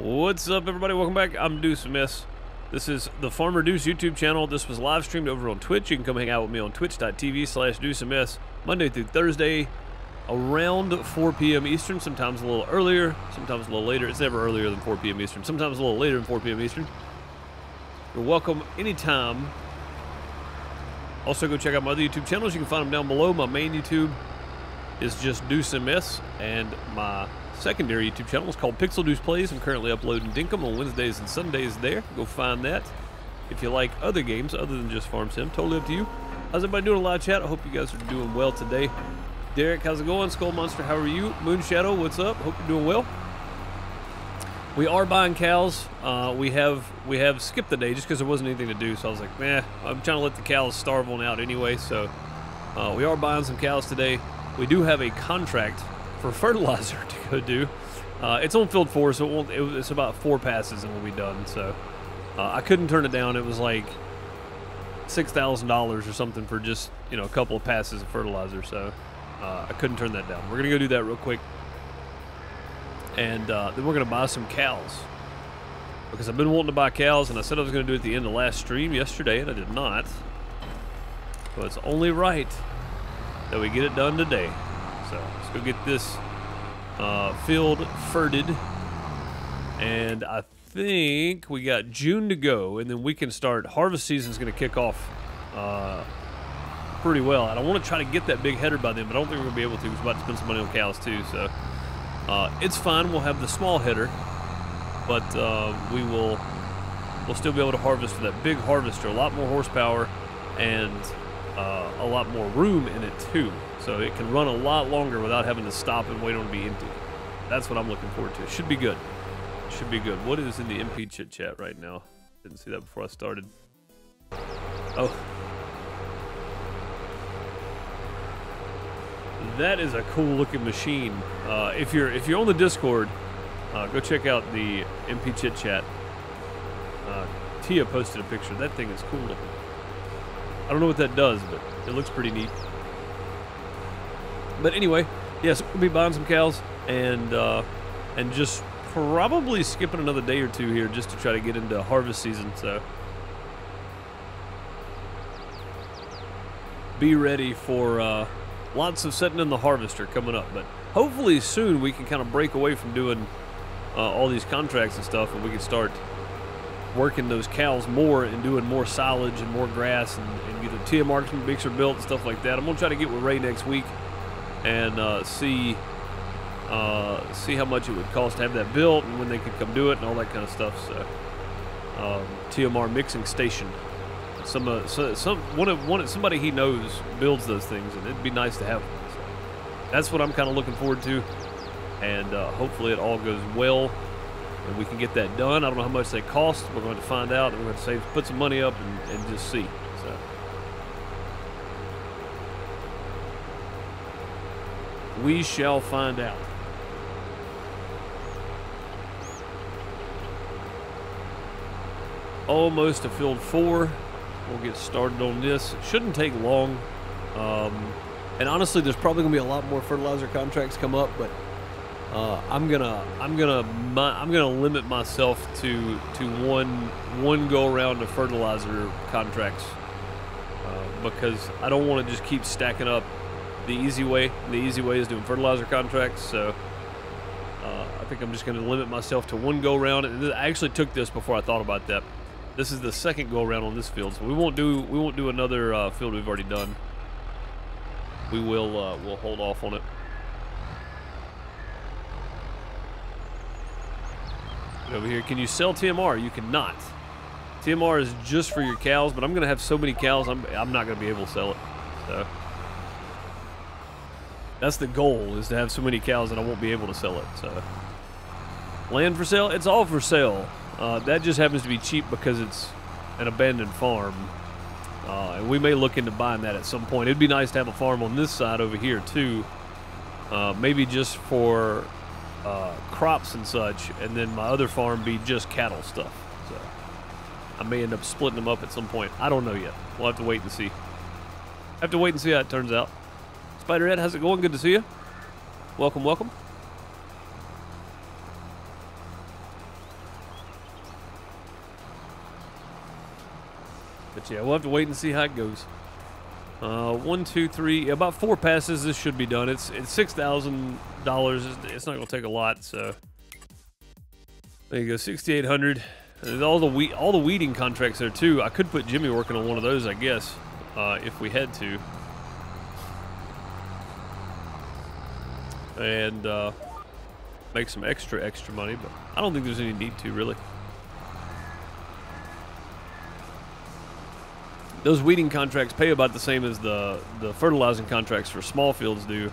What's up, everybody? Welcome back. I'm Deuce Miss. This is the Farmer Deuce YouTube channel. This was live streamed over on Twitch. You can come hang out with me on twitch.tv/DeuceMS Monday through Thursday around 4 p.m. Eastern, sometimes a little earlier, sometimes a little later. It's never earlier than 4 p.m. Eastern, sometimes a little later than 4 p.m. Eastern. You're welcome anytime. Also, go check out my other YouTube channels. You can find them down below. My main YouTube is just Deuce MS, and my secondary YouTube channel is called Pixel Deuce Plays. I'm currently uploading Dinkum on Wednesdays and Sundays there. Go find that. If you like other games other than just Farm Sim, totally up to you. How's everybody doing in live chat? I hope you guys are doing well today. Derek, how's it going? Skull Monster, how are you? Moonshadow, what's up? Hope you're doing well. We are buying cows. We have skipped the day just because there wasn't anything to do. So I was like, man, I'm trying to let the cows starve on out anyway. So we are buying some cows today. We do have a contract for fertilizer to go do. It's on field 4, so it's about 4 passes and we'll be done. So I couldn't turn it down. It was like $6,000 or something for just, you know, a couple of passes of fertilizer. So I couldn't turn that down. We're gonna go do that real quick, and then we're gonna buy some cows because I've been wanting to buy cows, and I said I was gonna do it at the end of last stream yesterday, and I did not. So it's only right that we get it done today. So let's go get this field ferted, and I think we got June to go, and then we can start. Harvest season's going to kick off pretty well, and I want to try to get that big header by then, but I don't think we're going to be able to because we're about to spend some money on cows too. So it's fine. We'll have the small header, but we'll still be able to harvest for that big harvester. A lot more horsepower and a lot more room in it too, so it can run a lot longer without having to stop and wait on it to be empty. That's what I'm looking forward to. It should be good. It should be good. What is in the MP chit chat right now? Didn't see that before I started. Oh, that is a cool looking machine. If you're on the Discord, go check out the MP chit chat. Tia posted a picture. That thing is cool looking. I don't know what that does, but it looks pretty neat. But anyway, yes, we'll be buying some cows and just probably skipping another day or two here just to try to get into harvest season. So be ready for lots of setting in the harvester coming up. But hopefully soon we can kind of break away from doing all these contracts and stuff, and we can start working those cows more and doing more silage and more grass and get the TMR mixer built and stuff like that. I'm gonna try to get with Ray next week and see how much it would cost to have that built and when they could come do it and all that kind of stuff. So TMR mixing station. Somebody he knows builds those things, and it'd be nice to have them. So that's what I'm kind of looking forward to, and hopefully it all goes well and we can get that done. I don't know how much they cost. We're going to find out, and we're going to put some money up and just see. So we shall find out. Almost to field 4. We'll get started on this. It shouldn't take long. And honestly, there's probably going to be a lot more fertilizer contracts come up, but I'm gonna limit myself to one go around of fertilizer contracts because I don't want to just keep stacking up the easy way. The easy way is doing fertilizer contracts. So I think I'm just going to limit myself to one go around. And I actually took this before I thought about that. This is the second go around on this field, so we won't do another field we've already done. We'll hold off on it. Over here, can you sell TMR? You cannot. TMR is just for your cows, but I'm gonna have so many cows I'm not gonna be able to sell it. So that's the goal, is to have so many cows that I won't be able to sell it. So land for sale? It's all for sale. That just happens to be cheap because it's an abandoned farm, and we may look into buying that at some point. It'd be nice to have a farm on this side over here too, maybe just for crops and such, and then my other farm be just cattle stuff. So I may end up splitting them up at some point. I don't know yet. We'll have to wait and see. Have to wait and see how it turns out. Spiderhead, how's it going? Good to see you. Welcome, welcome. But yeah, we'll have to wait and see how it goes. 1, 2, 3, about 4 passes. This should be done. It's $6,000. It's not gonna take a lot. So there you go, 6,800. There's all the weeding contracts there too. I could put Jimmy working on one of those, I guess, if we had to. And make some extra money, but I don't think there's any need to, really. Those weeding contracts pay about the same as the fertilizing contracts for small fields do,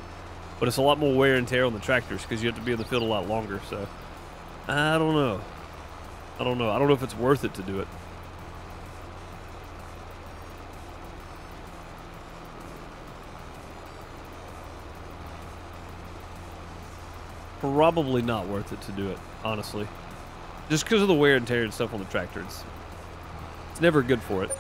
but it's a lot more wear and tear on the tractors because you have to be in the field a lot longer. So I don't know. I don't know if it's worth it to do it. Probably not worth it to do it, honestly. Just because of the wear and tear and stuff on the tractor. It's never good for it.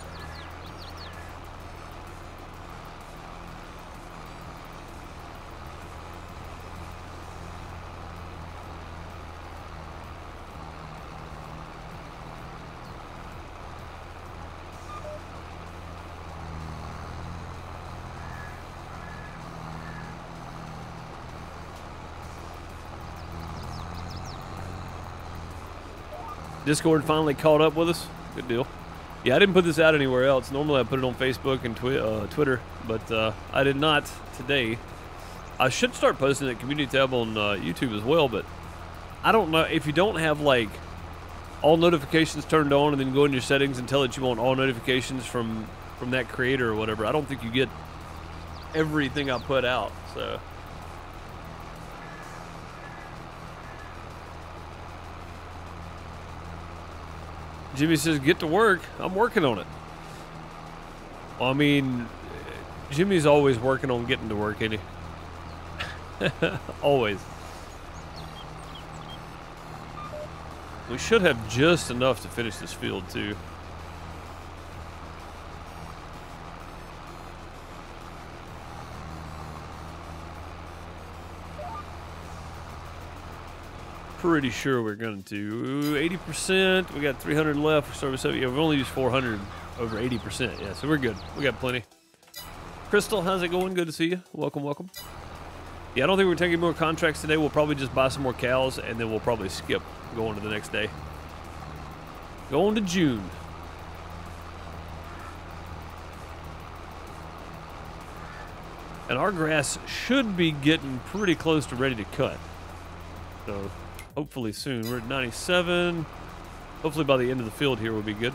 Discord finally caught up with us. Good deal. Yeah, I didn't put this out anywhere else. Normally I put it on Facebook and Twitter, but I did not today. I should start posting that community tab on YouTube as well, but I don't know if you don't have like all notifications turned on and then go in your settings and tell it you want all notifications from that creator or whatever. I don't think you get everything I put out. So Jimmy says, get to work. I'm working on it. Well, I mean, Jimmy's always working on getting to work, ain't he? Always. We should have just enough to finish this field, too. Pretty sure we're going to 80%. We got 300 left for service. Yeah, we've only used 400 over 80%. Yeah, so we're good. We got plenty. Crystal, how's it going? Good to see you. Welcome, welcome. Yeah, I don't think we're taking more contracts today. We'll probably just buy some more cows, and then we'll probably skip going to the next day. Going to June. And our grass should be getting pretty close to ready to cut. So hopefully soon. We're at 97. Hopefully by the end of the field here we'll be good.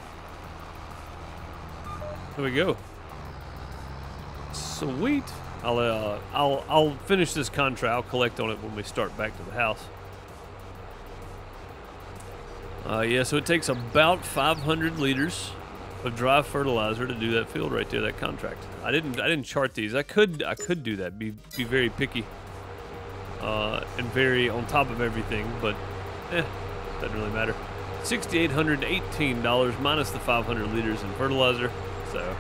There we go. Sweet. I'll finish this contract. I'll collect on it when we start back to the house. Yeah, so it takes about 500 liters of dry fertilizer to do that field right there, that contract. I didn't chart these. I could do that. Be very picky. And very on top of everything, but doesn't really matter. $6,818 minus the 500 liters in fertilizer, so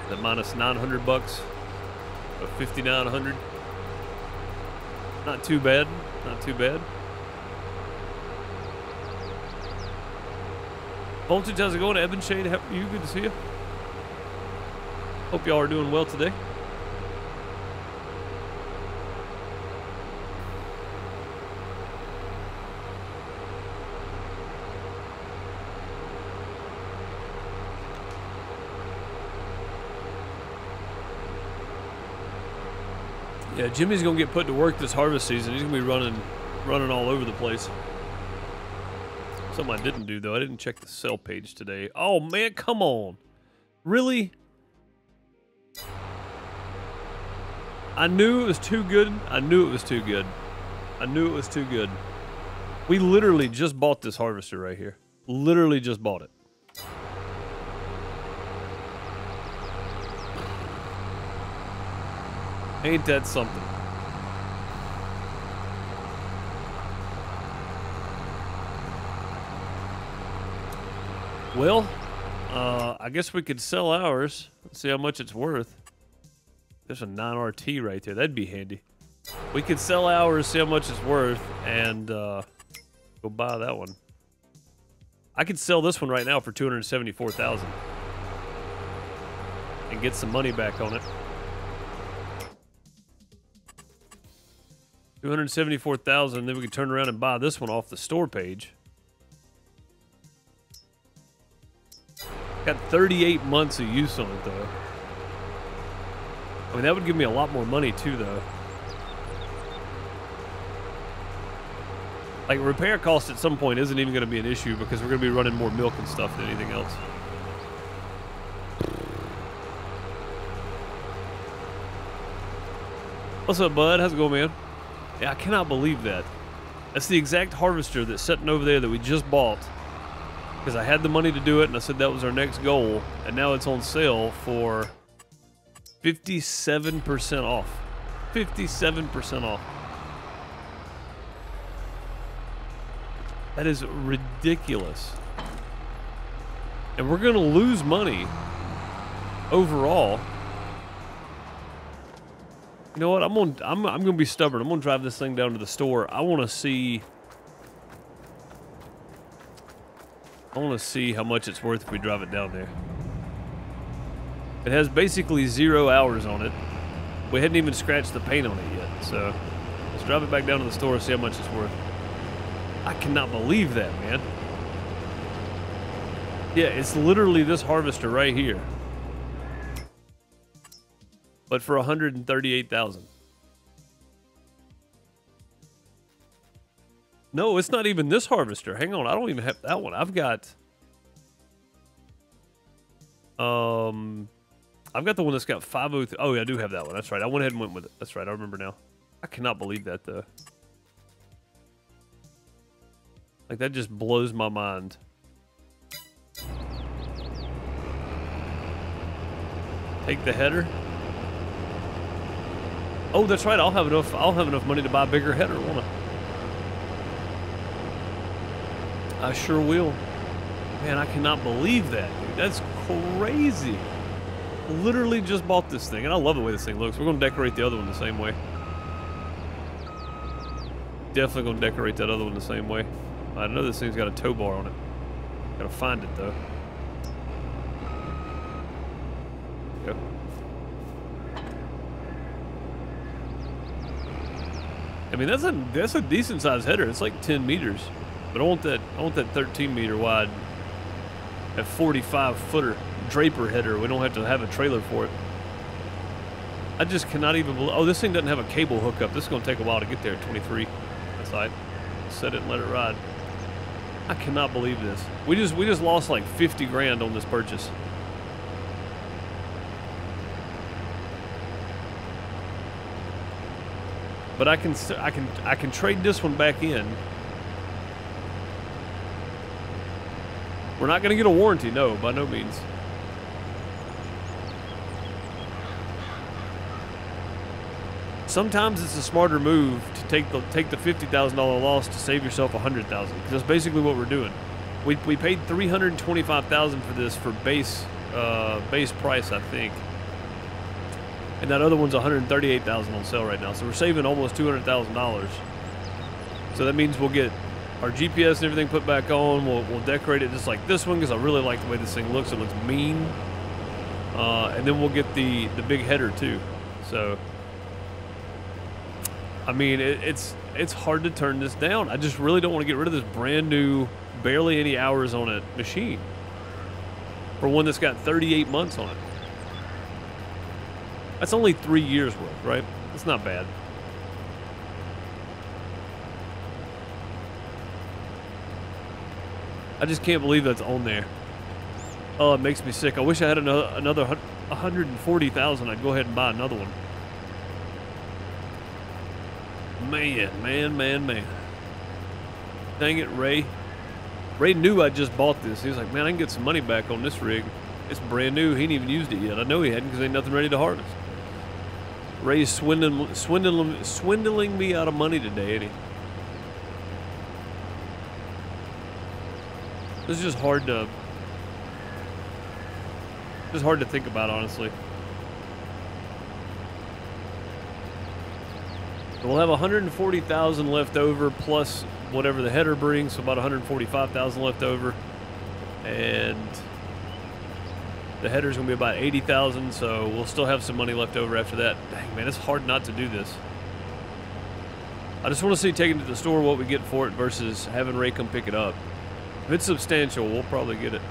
that minus $900 bucks, so $5,900. Not too bad, not too bad. Voltage, how's it going? Evan Shade, how are you? Good to see you. Hope y'all are doing well today. Yeah, Jimmy's gonna get put to work this harvest season. He's gonna be running all over the place. Something I didn't do though. I didn't check the sell page today. Oh man, come on. Really? I knew it was too good. I knew it was too good. I knew it was too good. We literally just bought this harvester right here. Literally just bought it. Ain't that something? Well, I guess we could sell ours. Let's see how much it's worth. There's a 9RT right there. That'd be handy. We could sell ours, see how much it's worth, and go buy that one. I could sell this one right now for $274,000. and get some money back on it. 274,000. Then we can turn around and buy this one off the store page. Got 38 months of use on it though. I mean, that would give me a lot more money too though. Like, repair cost at some point isn't even going to be an issue because we're going to be running more milk and stuff than anything else. What's up, bud? How's it going, man? Yeah, I cannot believe that. That's the exact harvester that's sitting over there that we just bought. Because I had the money to do it, and I said that was our next goal. And now it's on sale for 57% off. 57% off. That is ridiculous. And we're going to lose money overall. You know what? I'm going to be stubborn. I'm going to drive this thing down to the store. I want to see how much it's worth if we drive it down there. It has basically 0 hours on it. We hadn't even scratched the paint on it yet. So let's drive it back down to the store and see how much it's worth. I cannot believe that, man. Yeah, it's literally this harvester right here. But for 138,000. No, it's not even this harvester. Hang on, I don't even have that one. I've got the one that's got 503. Oh, yeah, I do have that one. That's right. I went ahead and went with it. That's right. I remember now. I cannot believe that though. Like, that just blows my mind. Take the header. Oh, that's right. I'll have enough money to buy a bigger header, won't I? I sure will. Man, I cannot believe that, dude. That's crazy. Literally just bought this thing, and I love the way this thing looks. We're going to decorate the other one the same way. Definitely going to decorate that other one the same way. I know this thing's got a tow bar on it. Gotta find it though. Yep. I mean, that's a decent sized header. It's like 10 meters, but I want that 13 meter wide, that 45 footer Draper header. We don't have to have a trailer for it. I just cannot even believe. Oh, this thing doesn't have a cable hookup. This is gonna take a while to get there at 23. That's all right. Set it and let it ride. I cannot believe this. We just lost like 50 grand on this purchase. But I can trade this one back in. We're not going to get a warranty, no, by no means. Sometimes it's a smarter move to take the $50,000 loss to save yourself $100,000. Because that's basically what we're doing. We paid $325,000 for this for base price, I think. And that other one's $138,000 on sale right now. So we're saving almost $200,000. So that means we'll get our GPS and everything put back on. We'll decorate it just like this one because I really like the way this thing looks. It looks mean. And then we'll get the big header too. So, I mean, it's hard to turn this down. I just really don't want to get rid of this brand new, barely any hours on it machine for one that's got 38 months on it. That's only 3 years worth, right? That's not bad. I just can't believe that's on there. Oh, it makes me sick. I wish I had another 140,000. I'd go ahead and buy another one. Man. Dang it, Ray. Ray knew I just bought this. He was like, man, I can get some money back on this rig. It's brand new. He ain't even used it yet. I know he hadn't because ain't nothing ready to harvest. Ray's swindling me out of money today, ain't he? This is just hard to think about, honestly. We'll have 140,000 left over plus whatever the header brings, so about 145,000 left over. And The header's gonna be about 80,000, so we'll still have some money left over after that. Dang, man, it's hard not to do this. I just want to see taking it to the store what we get for it versus having Ray come pick it up. If it's substantial, we'll probably get it.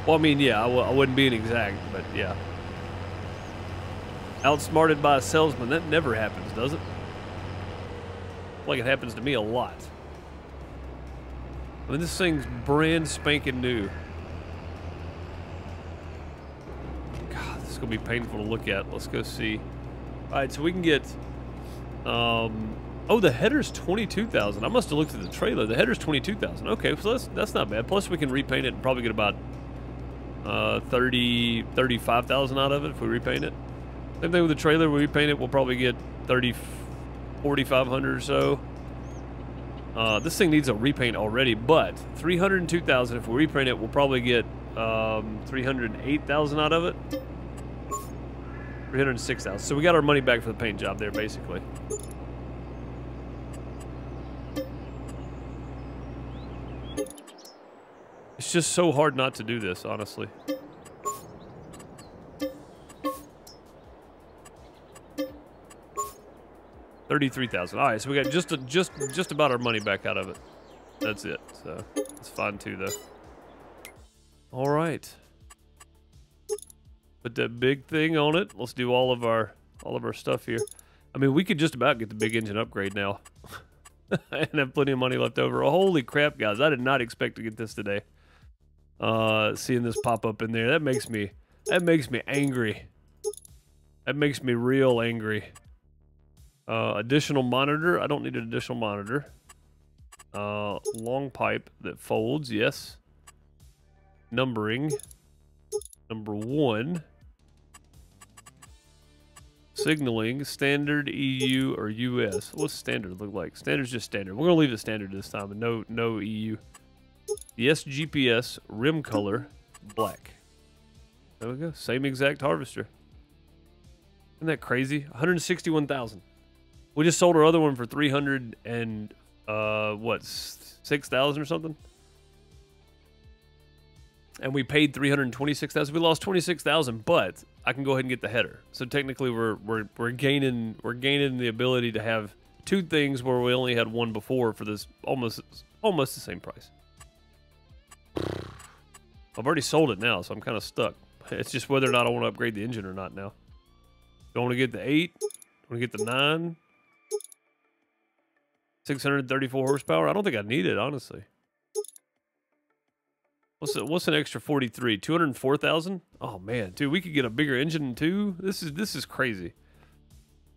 Well, I mean, yeah, I wouldn't be an exact, but yeah. Outsmarted by a salesman, that never happens, does it? Like it happens to me a lot. I mean, this thing's brand spanking new. God, this is gonna be painful to look at. Let's go see. All right, so we can get. Oh, the header's 22,000. I must have looked at the trailer. The header's 22,000. Okay, so that's not bad. Plus, we can repaint it and probably get about 35,000 out of it if we repaint it. Same thing with the trailer. We repaint it, we'll probably get 4,500 or so. This thing needs a repaint already, but 302,000. If we repaint it, we'll probably get 308,000 out of it. 306,000. So we got our money back for the paint job there, basically. It's just so hard not to do this, honestly. $33,000. All right, so we got just about our money back out of it. That's it. So it's fine too, though. All right. Put that big thing on it. Let's do all of our stuff here. I mean, we could just about get the big engine upgrade now, and have plenty of money left over. Holy crap, guys! I did not expect to get this today. Seeing this pop up in there, that makes me angry. That makes me real angry. Additional monitor. I don't need an additional monitor. Long pipe that folds. Yes. Numbering. Number 1. Signaling. Standard, EU, or US. What's standard look like? Standard's just standard. We're gonna leave it standard this time, and no EU. Yes, GPS. Rim color. Black. There we go. Same exact harvester. Isn't that crazy? 161,000. We just sold our other one for 300 and what, 6,000 or something. And we paid 326,000. We lost 26,000, but I can go ahead and get the header. So technically, we're gaining the ability to have 2 things where we only had 1 before for this almost the same price. I've already sold it now, so I'm kind of stuck. It's just whether or not I want to upgrade the engine or not now. Do I want to get the 8? Do I want to get the 9? 634 horsepower? I don't think I need it, honestly. What's an extra 43? 204,000? Oh man, dude, we could get a bigger engine too. This is crazy.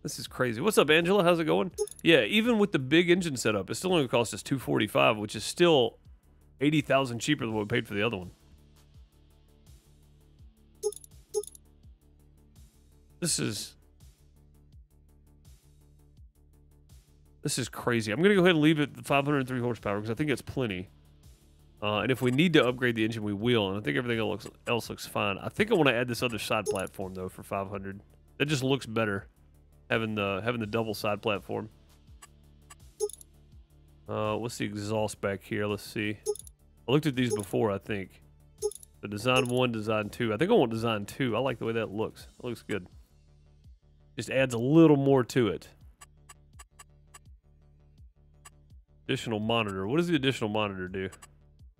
This is crazy. What's up, Angela? How's it going? Yeah, even with the big engine setup, it still only cost us 245, which is still 80,000 cheaper than what we paid for the other one. This is crazy. I'm gonna go ahead and leave it at 503 horsepower because I think it's plenty. And if we need to upgrade the engine, we will. And I think everything else looks fine. I think I want to add this other side platform though for 500. That just looks better, having the double side platform. What's the exhaust back here? Let's see. I looked at these before, I think. The design 1, design 2. I think I want design 2. I like the way that looks. It looks good. Just adds a little more to it. Additional monitor. What does the additional monitor do? Is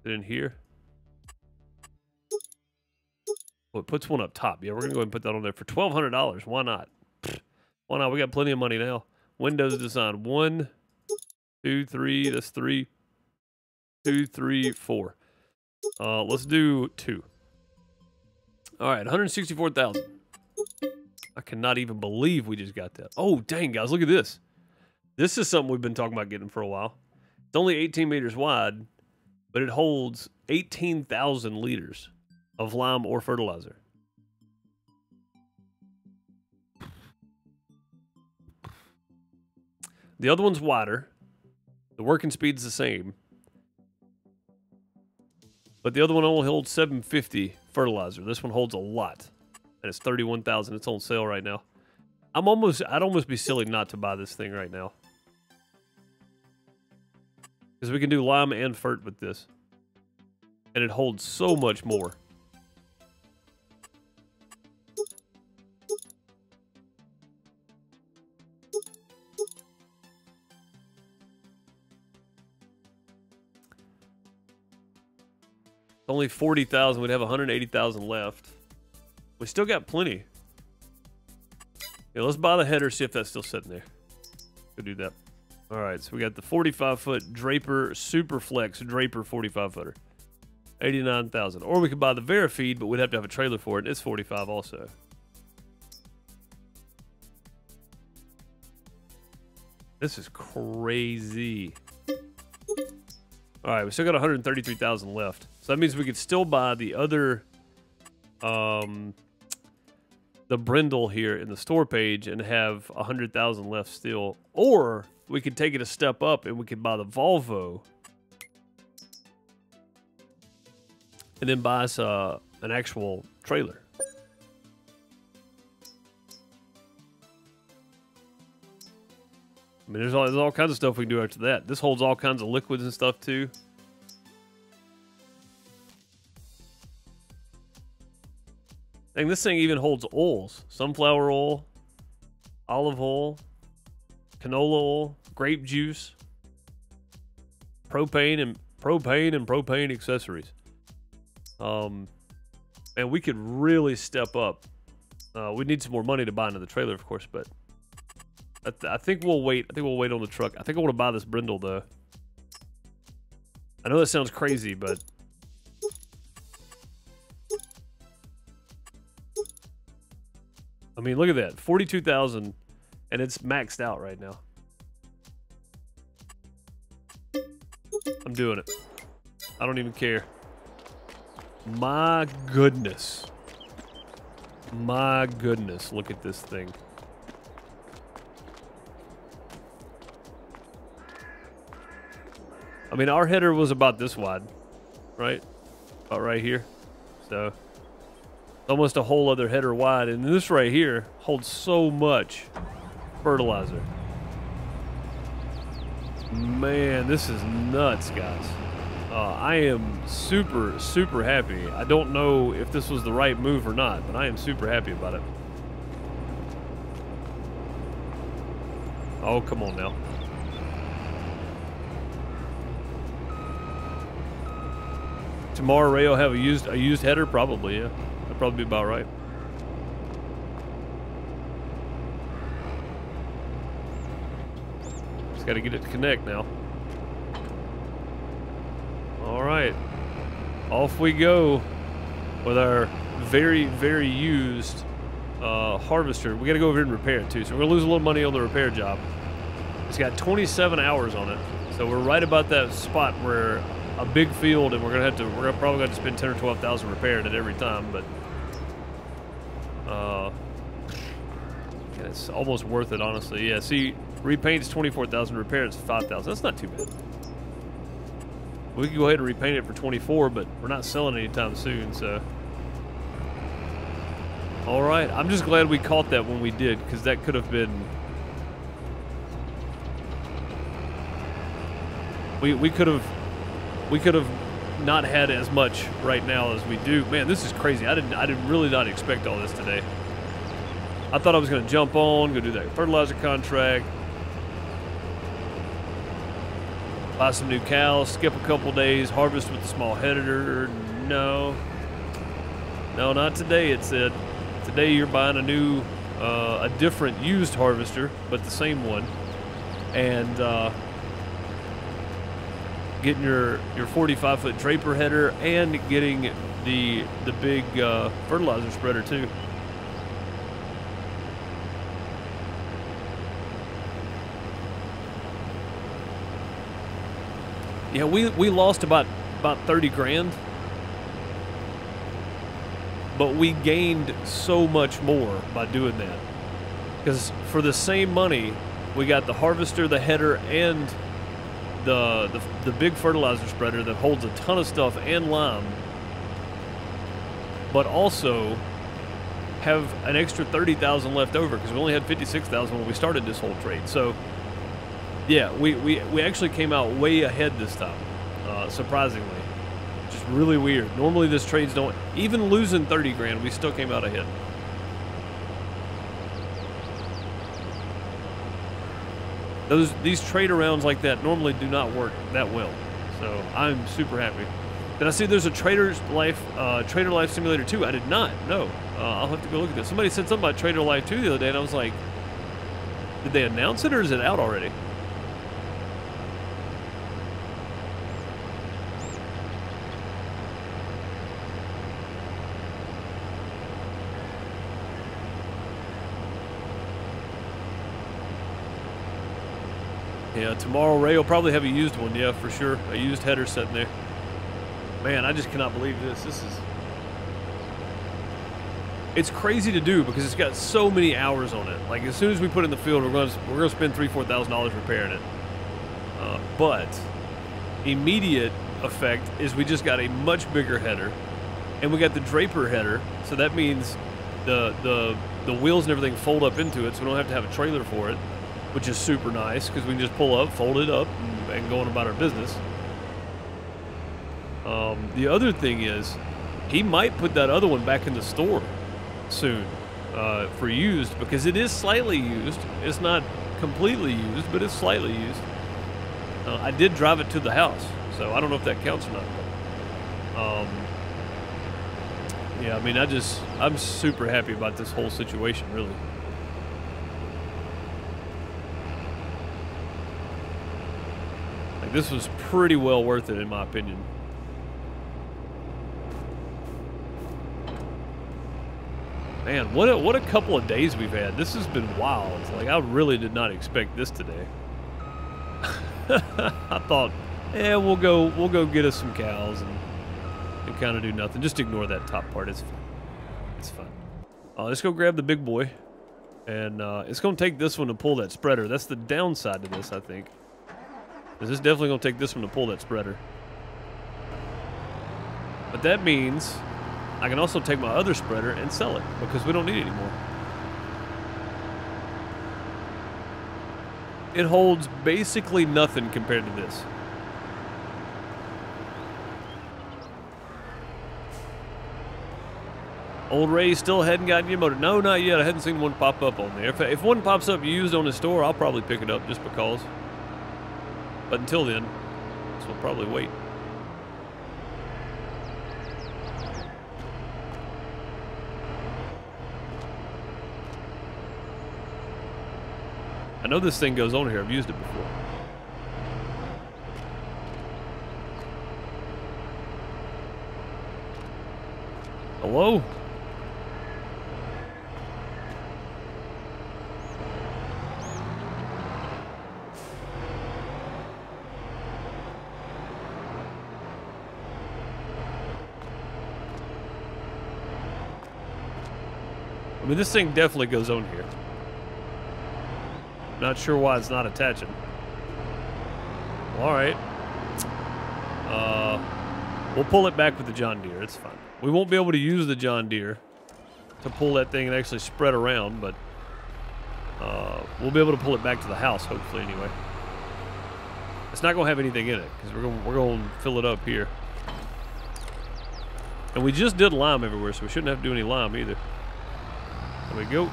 it in here? Well, it puts one up top. Yeah, we're going to go ahead and put that on there for $1,200. Why not? Why not? We got plenty of money now. Windows design 1, 2, 3. That's 3. 2, 3, 4. Let's do 2. All right, 164,000. I cannot even believe we just got that. Oh, dang, guys, look at this. This is something we've been talking about getting for a while. It's only 18 meters wide, but it holds 18,000 liters of lime or fertilizer. The other one's wider. The working speed's the same. But the other one only holds 750 fertilizer. This one holds a lot. And it's 31,000. It's on sale right now. I'd almost be silly not to buy this thing right now. Because we can do lime and fert with this. And it holds so much more. Only 40,000. We'd have 180,000 left. We still got plenty. Yeah, let's buy the header, see if that's still sitting there. Go do that. All right, so we got the 45-foot Draper Superflex Draper 45-footer. 89,000. Or we could buy the Verifeed, but we'd have to have a trailer for it. It's 45 also. This is crazy. All right, we still got 133,000 left. So that means we could still buy the other, the Brindle here in the store page and have 100,000 left still. Or we could take it a step up and we could buy the Volvo. And then buy us an actual trailer. I mean, there's all kinds of stuff we can do after that. This holds all kinds of liquids and stuff too. Dang, this thing even holds oils. Sunflower oil, olive oil, canola oil, grape juice, propane and propane accessories. And we could really step up. We need some more money to buy another trailer, of course, but I think we'll wait. I think we'll wait on the truck. I think I want to buy this Brindle, though. I know that sounds crazy, but I mean, look at that. 42,000, and it's maxed out right now. I'm doing it. I don't even care. My goodness. My goodness. Look at this thing. I mean, our header was about this wide, right? About right here. So, almost a whole other header wide. And this right here holds so much fertilizer. Man, this is nuts, guys. I am super, super happy. I don't know if this was the right move or not, but I am super happy about it. Oh, come on now. Tomorrow, Ray will have a used header, probably. Yeah, that'd probably be about right. Just got to get it to connect now. All right, off we go with our very, very used harvester. We got to go over here and repair it too, so we're gonna lose a little money on the repair job. It's got 27 hours on it, so we're right about that spot where a big field, and we're probably gonna have to spend 10 or 12,000 repairing it every time, but yeah, it's almost worth it, honestly. Yeah, see, repaint's 24,000, repair it's 5,000. That's not too bad. We could go ahead and repaint it for 24, but we're not selling anytime soon, so. All right, I'm just glad we caught that when we did, because that could have been. We could have not had as much right now as we do. Man, this is crazy. I did really not expect all this today. I thought I was going to jump on, go do that fertilizer contract, buy some new cows, skip a couple days, harvest with the small header. No, not today. It said today you're buying a different used harvester, but the same one, and getting your 45-foot Draper header and getting the big fertilizer spreader too. Yeah, we lost about 30 grand, but we gained so much more by doing that. Because for the same money, we got the harvester, the header, and the big fertilizer spreader that holds a ton of stuff and lime, but also have an extra 30,000 left over because we only had 56,000 when we started this whole trade. So Yeah, we actually came out way ahead this time, surprisingly. Just really weird. Normally this trades don't, even losing 30 grand, we still came out ahead. These trade arounds like that normally do not work that well. So I'm super happy. Did I see there's a Trader Life Simulator 2? I did not. No. I'll have to go look at this. Somebody said something about Trader Life 2 the other day, and I was like, did they announce it or is it out already? Yeah, tomorrow Ray will probably have a used one. Yeah, for sure. A used header sitting there. Man, I just cannot believe this. It's crazy to do because it's got so many hours on it. Like as soon as we put it in the field, we're gonna spend $3,000-4,000 repairing it. But immediate effect is we just got a much bigger header, and we got the Draper header. So that means the wheels and everything fold up into it, so we don't have to have a trailer for it, which is super nice because we can just pull up, fold it up, and go on about our business. The other thing is, he might put that other one back in the store soon for used, because it is slightly used. It's not completely used, but it's slightly used. I did drive it to the house, so I don't know if that counts or not. But, yeah, I mean, I'm super happy about this whole situation, really. Like, this was pretty well worth it, in my opinion. Man, what a couple of days we've had. This has been wild. Like, I really did not expect this today. I thought, we'll go get us some cows and kind of do nothing. Just ignore that top part. It's fine. It's fine. Let's go grab the big boy, and it's gonna take this one to pull that spreader. That's the downside to this, I think. This is definitely gonna take this one to pull that spreader. But that means I can also take my other spreader and sell it because we don't need it anymore. It holds basically nothing compared to this. Old Ray still hadn't gotten your motor. No, not yet. I hadn't seen one pop up on there. If one pops up used on the store, I'll probably pick it up just because. But until then, so we'll probably wait. I know this thing goes on here. I've used it before. Hello? I mean, this thing definitely goes on here. Not sure why it's not attaching. All right. We'll pull it back with the John Deere. It's fine. We won't be able to use the John Deere to pull that thing and actually spread around, but we'll be able to pull it back to the house, hopefully, anyway. It's not going to have anything in it because we're going to fill it up here. And we just did lime everywhere, so we shouldn't have to do any lime either. There we go.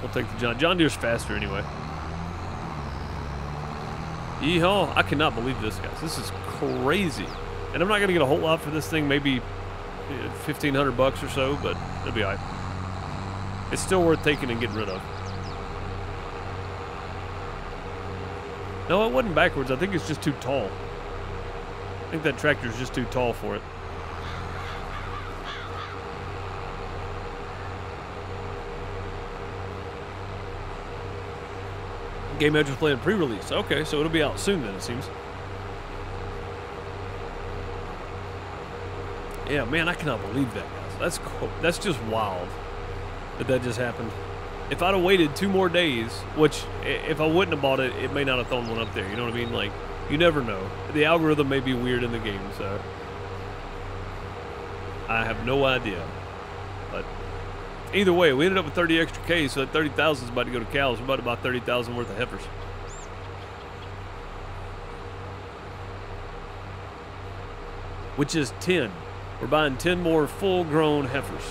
We'll take the John Deere's faster anyway. Yeehaw. I cannot believe this, guys. This is crazy. And I'm not going to get a whole lot for this thing, maybe $1,500 or so, but it'll be all right. It's still worth taking and getting rid of. No, it wasn't backwards. I think it's just too tall. I think that tractor's just too tall for it. Game Edge was playing pre-release. Okay, so it'll be out soon then, it seems. Yeah, man, I cannot believe that, guys. That's cool. That's just wild that just happened. If I'd have waited 2 more days, which if I wouldn't have bought it, it may not have thrown one up there. You know what I mean? Like, you never know. The algorithm may be weird in the game, so I have no idea. But Either way, we ended up with 30 extra Ks, so that 30,000 is about to go to cows. We're about to buy 30,000 worth of heifers. Which is 10. We're buying 10 more full-grown heifers.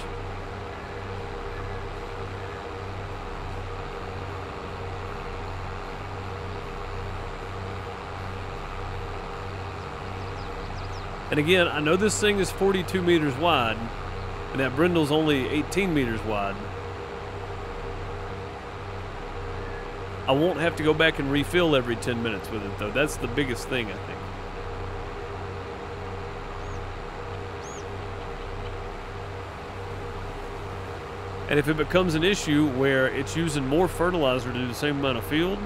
And again, I know this thing is 42 meters wide, and that brindle's only 18 meters wide. I won't have to go back and refill every 10 minutes with it, though. That's the biggest thing, I think. And if it becomes an issue where it's using more fertilizer to do the same amount of field,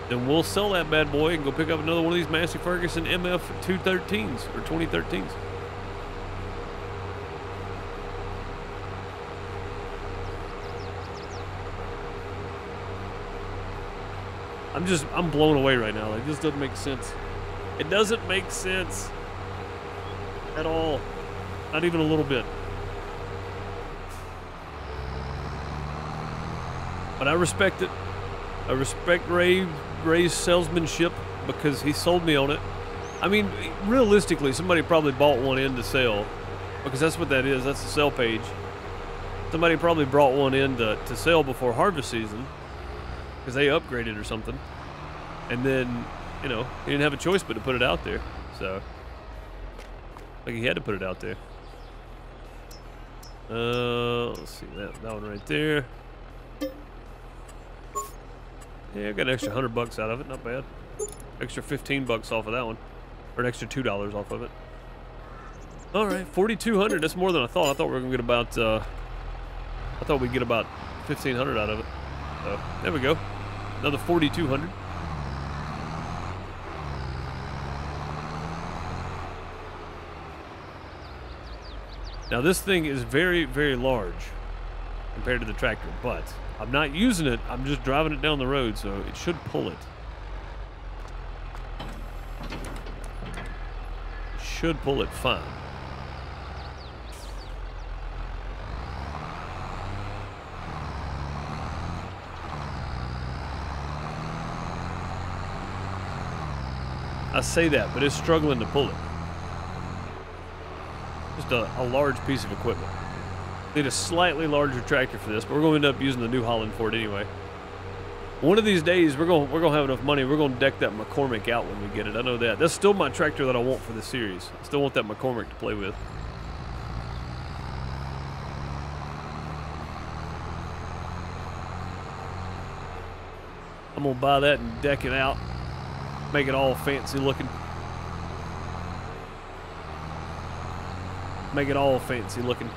then we'll sell that bad boy and go pick up another one of these Massey Ferguson MF 213s or 2013s. I'm blown away right now. Like, this doesn't make sense. It doesn't make sense at all. Not even a little bit. But I respect it. I respect Ray's salesmanship because he sold me on it. I mean, realistically, somebody probably bought one in to sell because that's what that is. That's the sell page. Somebody probably brought one in to sell before harvest season because they upgraded or something. And then, you know, he didn't have a choice but to put it out there. So, like, he had to put it out there. Let's see, that one right there. Yeah, I got an extra $100 out of it. Not bad. Extra $15 off of that one, or an extra $2 off of it. All right, 4,200. That's more than I thought. I thought we were gonna get about. I thought we'd get about 1,500 out of it. So there we go. Another 4,200. Now this thing is very, very large compared to the tractor, but I'm not using it. I'm just driving it down the road, so it should pull it. It should pull it fine. I say that, but it's struggling to pull it. Just a large piece of equipment. Need a slightly larger tractor for this, but we're going to end up using the New Holland for it anyway. One of these days, we're going to have enough money. We're going to deck that McCormick out when we get it. I know that. That's still my tractor that I want for this series. I still want that McCormick to play with. I'm going to buy that and deck it out. Make it all fancy looking. Make it all fancy looking.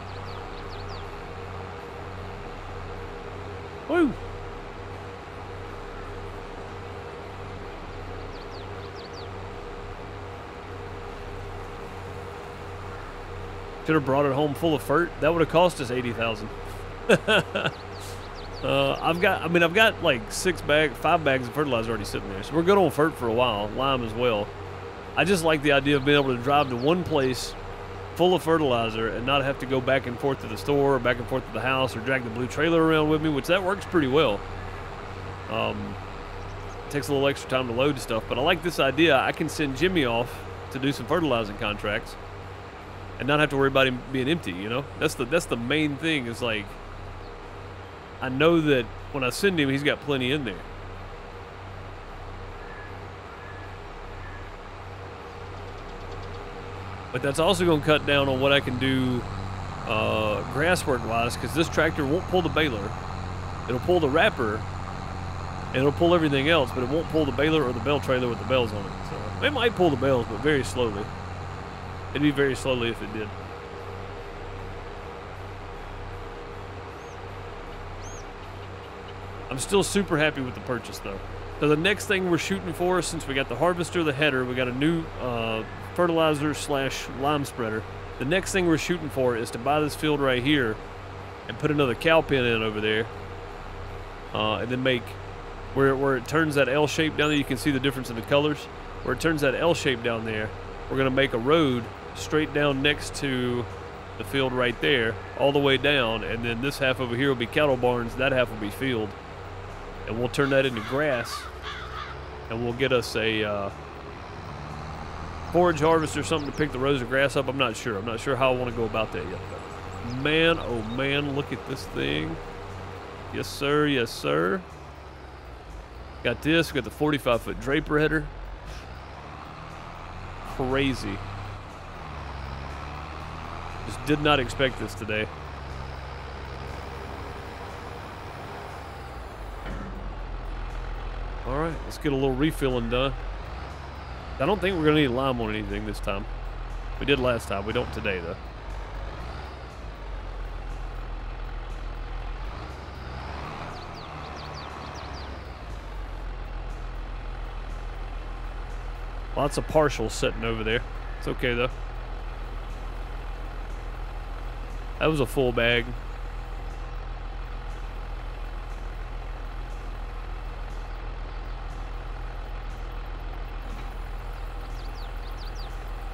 Woo! Should have brought it home full of fert. That would have cost us $80,000. I've got like 5 bags of fertilizer already sitting there, so we're good on fert for a while. Lime as well. I just like the idea of being able to drive to one place full of fertilizer and not have to go back and forth to the store or back and forth to the house or drag the blue trailer around with me, which that works pretty well. It takes a little extra time to load stuff, but I like this idea. I can send Jimmy off to do some fertilizing contracts and not have to worry about him being empty, you know? That's the main thing, is like, I know that when I send him, he's got plenty in there. But that's also going to cut down on what I can do grass work wise, because this tractor won't pull the baler. It'll pull the wrapper, and it'll pull everything else, but it won't pull the baler or the bale trailer with the bales on it. So it might pull the bales, but very slowly. It'd be very slowly if it did. I'm still super happy with the purchase, though. So the next thing we're shooting for, since we got the harvester, the header, we got a new fertilizer / lime spreader. The next thing we're shooting for is to buy this field right here and put another cow pen in over there, and then make where it turns that L shape down there. You can see the difference in the colors. Where it turns that L shape down there, we're gonna make a road straight down next to the field right there, all the way down, and then this half over here will be cattle barns, that half will be field. And we'll turn that into grass, and we'll get us a forage harvest or something to pick the rows of grass up. I'm not sure. I'm not sure how I want to go about that yet. But man, oh man, look at this thing. Yes, sir. Yes, sir. Got this. We got the 45-foot draper header. Crazy. Just did not expect this today. All right, let's get a little refilling done. I don't think we're going to need lime on anything this time. We did last time. We don't today, though. Lots of partials sitting over there. It's okay, though. That was a full bag.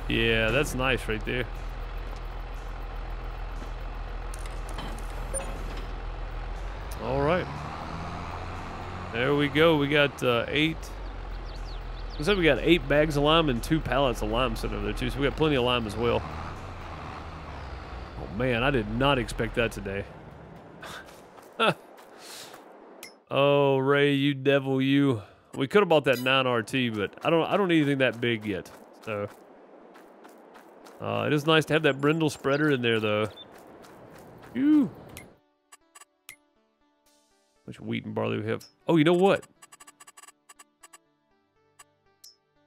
Yeah, that's nice right there. All right. There we go. We got 8. Looks like we got 8 bags of lime and 2 pallets of lime sitting over there, too. So we got plenty of lime as well. Oh, man, I did not expect that today. Oh, Ray, you devil, you. We could have bought that 9RT, but I don't need anything that big yet. So it is nice to have that brindle spreader in there, though. Phew. How much wheat and barley we have? Oh, you know what?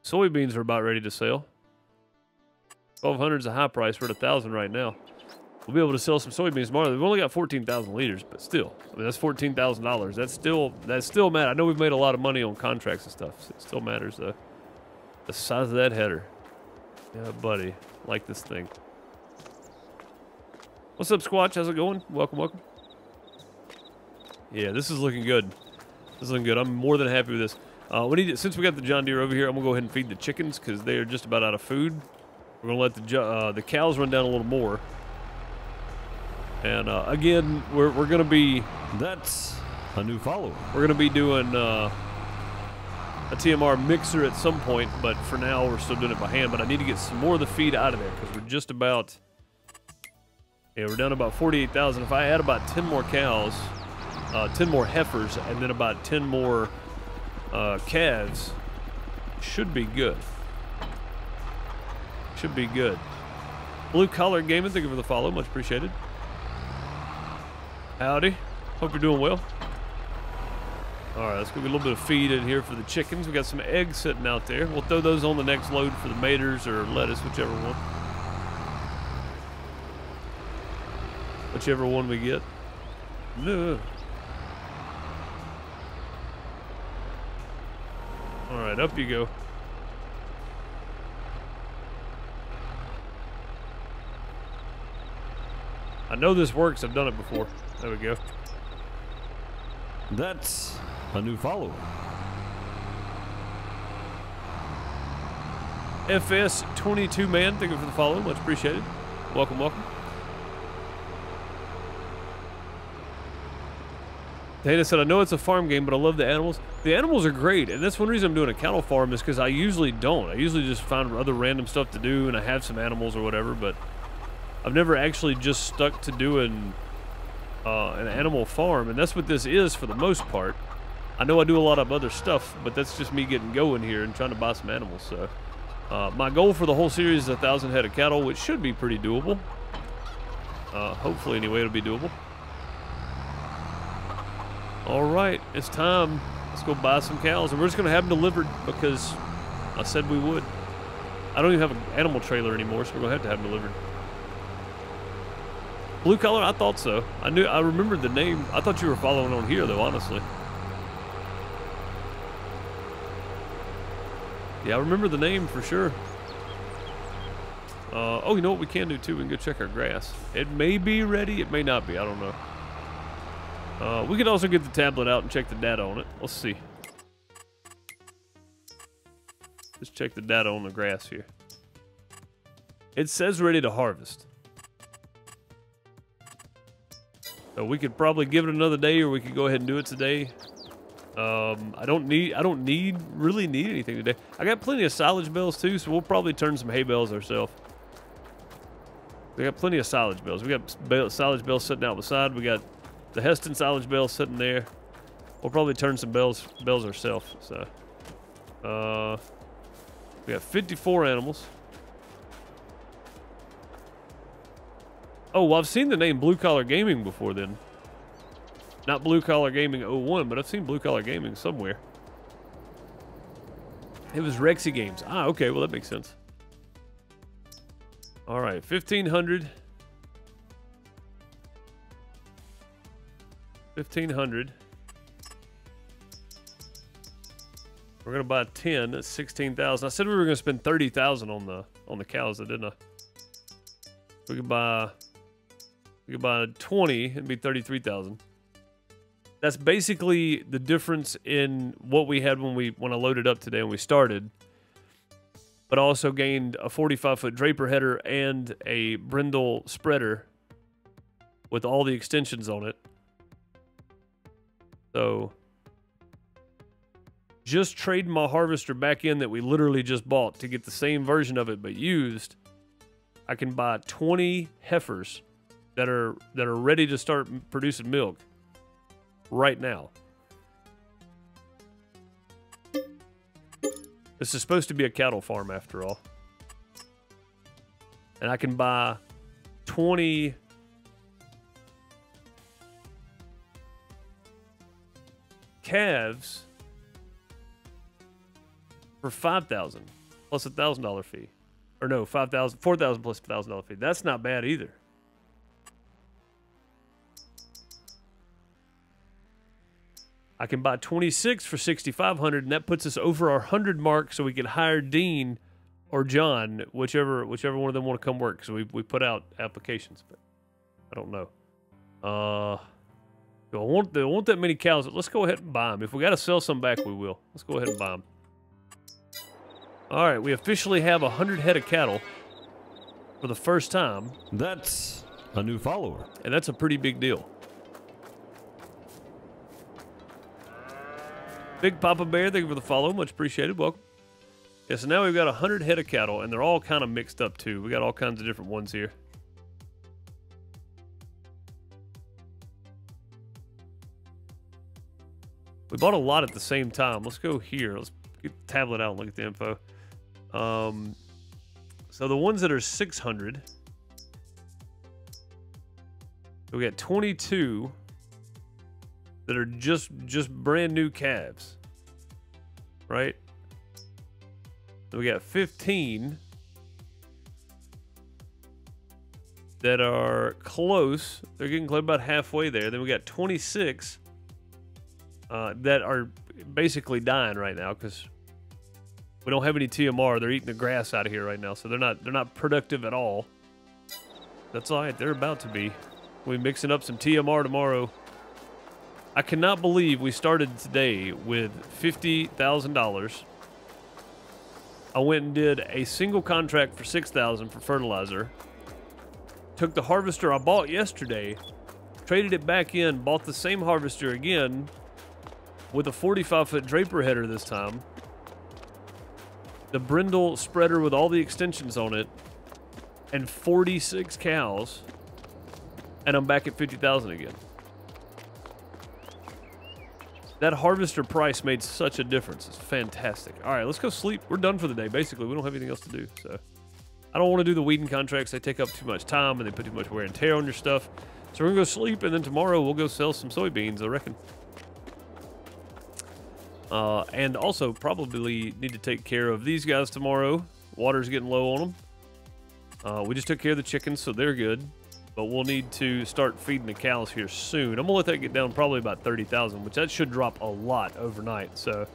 Soybeans are about ready to sell. 1,200 is a high price. We're at 1,000 right now. We'll be able to sell some soybeans tomorrow. We've only got 14,000 liters, but still, I mean, that's $14,000. That's still mad. I know we've made a lot of money on contracts and stuff. So it still matters, though. The size of that header. Yeah, buddy. Like this thing. What's up, Squatch? How's it going? Welcome, welcome. Yeah, this is looking good. This is looking good. I'm more than happy with this. Since we got the John Deere over here, I'm gonna go ahead and feed the chickens because they are just about out of food. We're gonna let the cows run down a little more. And again, we're gonna be. That's a new follower. We're gonna be doing a TMR mixer at some point, but for now we're still doing it by hand. But I need to get some more of the feed out of there because we're just about. Yeah, we're down about 48,000. If I add about 10 more cows, 10 more heifers, and then about 10 more calves, should be good. Should be good. Blue Collar Gaming, thank you for the follow. Much appreciated. Howdy. Hope you're doing well. All right, let's go get a little bit of feed in here for the chickens. We got some eggs sitting out there. We'll throw those on the next load for the maters or lettuce, whichever one. Whichever one we get. No. All right, up you go. I know this works. I've done it before. There we go. That's a new follower. FS22 man, thank you for the follow. Much appreciated. Welcome, welcome. Dana said, I know it's a farm game, but I love the animals. The animals are great, and that's one reason I'm doing a cattle farm is because I usually don't. I usually just find other random stuff to do, and I have some animals or whatever, but I've never actually just stuck to doing an animal farm, and that's what this is for the most part. I know I do a lot of other stuff, but that's just me getting going here and trying to buy some animals. So my goal for the whole series is 1,000 head of cattle, which should be pretty doable. Hopefully, anyway, it'll be doable. All right, it's time. Let's go buy some cows, and we're just going to have them delivered because I said we would. I don't even have an animal trailer anymore, so we're going to have them delivered. Blue Collar, I thought so. I remembered the name. I thought you were following on here, though, honestly. Yeah, I remember the name for sure. Oh, you know what we can do, too? We can go check our grass. It may be ready. It may not be. I don't know. We could also get the tablet out and check the data on it. Let's see. Let's check the data on the grass here. It says ready to harvest. So we could probably give it another day, or we could go ahead and do it today. I don't really need anything today. I got plenty of silage bales too, so we'll probably turn some hay bales ourselves. We got plenty of silage bales. We got silage bales sitting out the side. We got the Heston silage bales sitting there. We'll probably turn some bales ourselves. So, we got 54 animals. Oh, well, I've seen the name Blue Collar Gaming before then. Not Blue Collar Gaming 01, but I've seen Blue Collar Gaming somewhere. It was Rexy Games. Ah, okay, well, that makes sense. All right, 1,500. 1,500. We're gonna buy 10. That's 16,000. I said we were gonna spend 30,000 on the cows, didn't I? We could buy 20. It'd be 33,000. That's basically the difference in what we had when I loaded up today when we started. But I also gained a 45-foot Draper header and a brindle spreader with all the extensions on it. So just trading my harvester back in that we literally just bought to get the same version of it but used, I can buy 20 heifers that are ready to start producing milk right now. This is supposed to be a cattle farm after all. And I can buy 20 calves for 5,000 plus a $1,000 fee. Or no, 4,000 plus $1,000 fee. That's not bad either. I can buy 26 for 6,500, and that puts us over our 100 mark, so we can hire Dean or John, whichever one of them want to come work. So we put out applications, but I don't know. Do I want that many cows? Let's go ahead and buy them. If we got to sell some back, we will. Let's go ahead and buy them. All right, we officially have 100 head of cattle for the first time. That's a new follower. And that's a pretty big deal. Big Papa Bear, thank you for the follow. Much appreciated. Welcome. Yeah, so now we've got 100 head of cattle, and they're all kind of mixed up, too. We got all kinds of different ones here. We bought a lot at the same time. Let's go here. Let's get the tablet out and look at the info. So the ones that are 600, we got 22 that are just brand new calves, right? Then we got 15 that are close. They're getting close, about halfway there. Then we got 26 that are basically dying right now because we don't have any TMR. They're eating the grass out of here right now, so they're not productive at all. That's all right. They're about to be. We'll be mixing up some TMR tomorrow. I cannot believe we started today with $50,000. I went and did a single contract for $6,000 for fertilizer. Took the harvester I bought yesterday, traded it back in, bought the same harvester again with a 45-foot Draper header this time. The brindle spreader with all the extensions on it, and 46 cows, and I'm back at 50,000 again. That harvester price made such a difference. It's fantastic. All right, let's go sleep. We're done for the day, basically. We don't have anything else to do, so. I don't want to do the weeding contracts. They take up too much time, and they put too much wear and tear on your stuff. So we're going to go sleep, and then tomorrow we'll go sell some soybeans, I reckon. And also probably need to take care of these guys tomorrow. Water's getting low on them. We just took care of the chickens, so they're good. But we'll need to start feeding the cows here soon. I'm going to let that get down probably about 30,000, which that should drop a lot overnight. So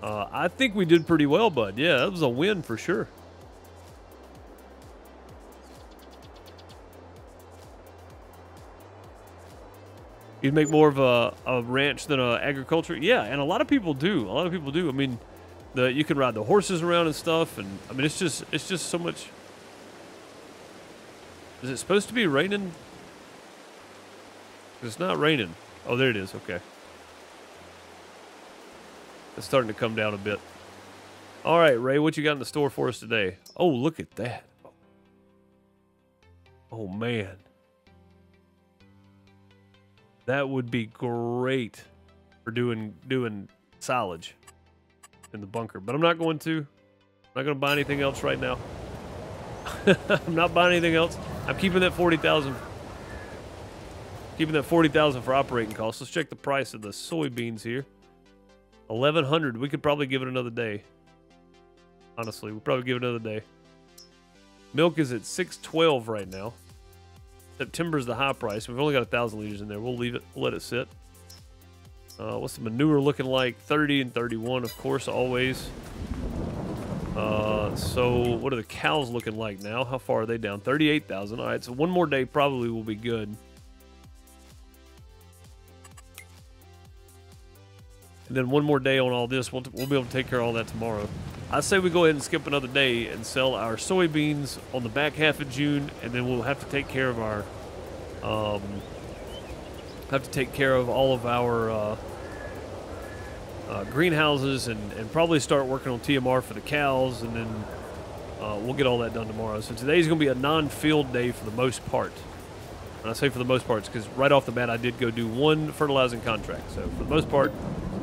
I think we did pretty well, bud. Yeah, that was a win for sure. You'd make more of a ranch than a agriculture? Yeah, and a lot of people do. A lot of people do. I mean, you can ride the horses around and stuff, and I mean, it's just so much. Is it supposed to be raining? It's not raining. Oh, there it is. Okay. It's starting to come down a bit. All right, Ray, what you got in the store for us today? Oh, look at that. Oh, man. That would be great for doing silage in the bunker. But I'm not going to. I'm not going to buy anything else right now. I'm not buying anything else. I'm keeping that 40,000. Keeping that 40,000 for operating costs. Let's check the price of the soybeans here. 1,100. We could probably give it another day. Honestly, we'll probably give it another day. Milk is at $6.12 right now. September's the high price. We've only got 1,000 liters in there. We'll leave it. We'll let it sit. What's the manure looking like? 30 and 31, of course, always. So what are the cows looking like now? How far are they down? 38,000. All right, so one more day probably will be good. And then one more day on all this, we'll be able to take care of all that tomorrow. I say we go ahead and skip another day and sell our soybeans on the back half of June, and then we'll have to take care of our, all of our greenhouses and probably start working on TMR for the cows, and then we'll get all that done tomorrow. So today's going to be a non-field day for the most part. And I say for the most part because right off the bat I did go do one fertilizing contract. So for the most part,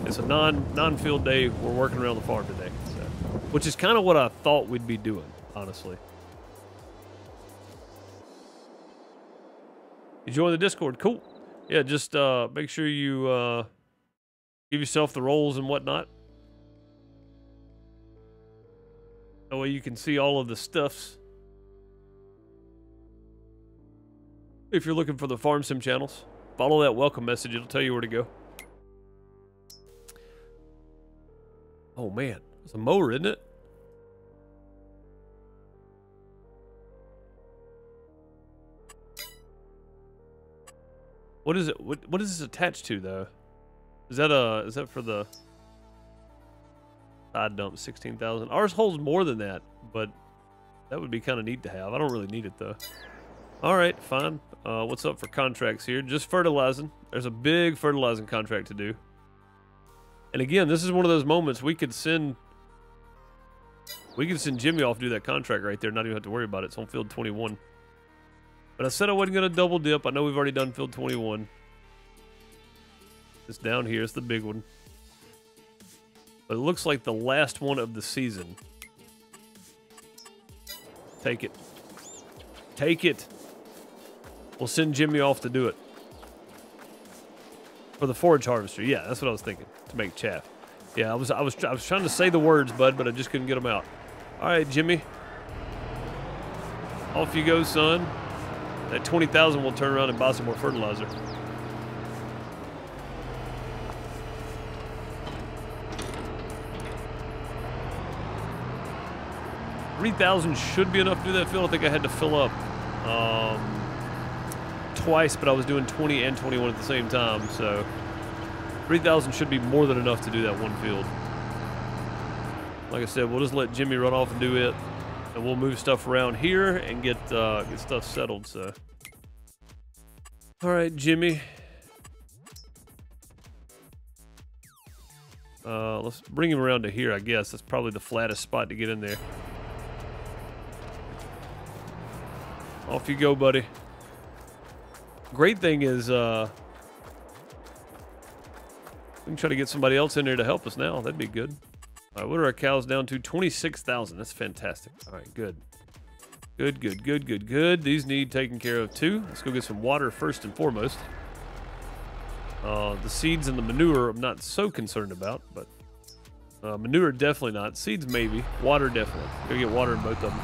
it's a non-field day. We're working around the farm today, so, which is kind of what I thought we'd be doing, honestly. You join the Discord, cool. Yeah, just make sure you give yourself the roles and whatnot. That way you can see all of the stuffs. If you're looking for the Farm Sim channels, follow that welcome message. It'll tell you where to go. Oh man, it's a mower, isn't it? What is it? What is this attached to though? Is that for the side dump? 16,000. Ours holds more than that, but that would be kind of neat to have. I don't really need it though. All right, fine. What's up for contracts here? Just fertilizing. There's a big fertilizing contract to do. And again, this is one of those moments we could send Jimmy off to do that contract right there, not even have to worry about it. It's on field 21. But I said I wasn't going to double dip. I know we've already done field 21. It's down here. It's the big one. But it looks like the last one of the season. Take it. Take it. We'll send Jimmy off to do it. For the forage harvester. Yeah, that's what I was thinking. To make chaff. Yeah, I was trying to say the words, bud, but I just couldn't get them out. All right, Jimmy. Off you go, son. That 20,000 will turn around and buy some more fertilizer. $3,000 should be enough to do that field. I think I had to fill up twice, but I was doing 20 and 21 at the same time, so 3,000 should be more than enough to do that one field. Like I said, we'll just let Jimmy run off and do it, and we'll move stuff around here and get stuff settled. So, all right, Jimmy. Let's bring him around to here. I guess that's probably the flattest spot to get in there. Off you go, buddy. Great thing is, we can try to get somebody else in there to help us now. That'd be good. All right, what are our cows down to? 26,000. That's fantastic. All right, good. Good, good, good, good, good. These need taken care of too. Let's go get some water first and foremost. The seeds and the manure I'm not so concerned about, but manure definitely not. Seeds maybe. Water definitely. Gotta get water in both of them.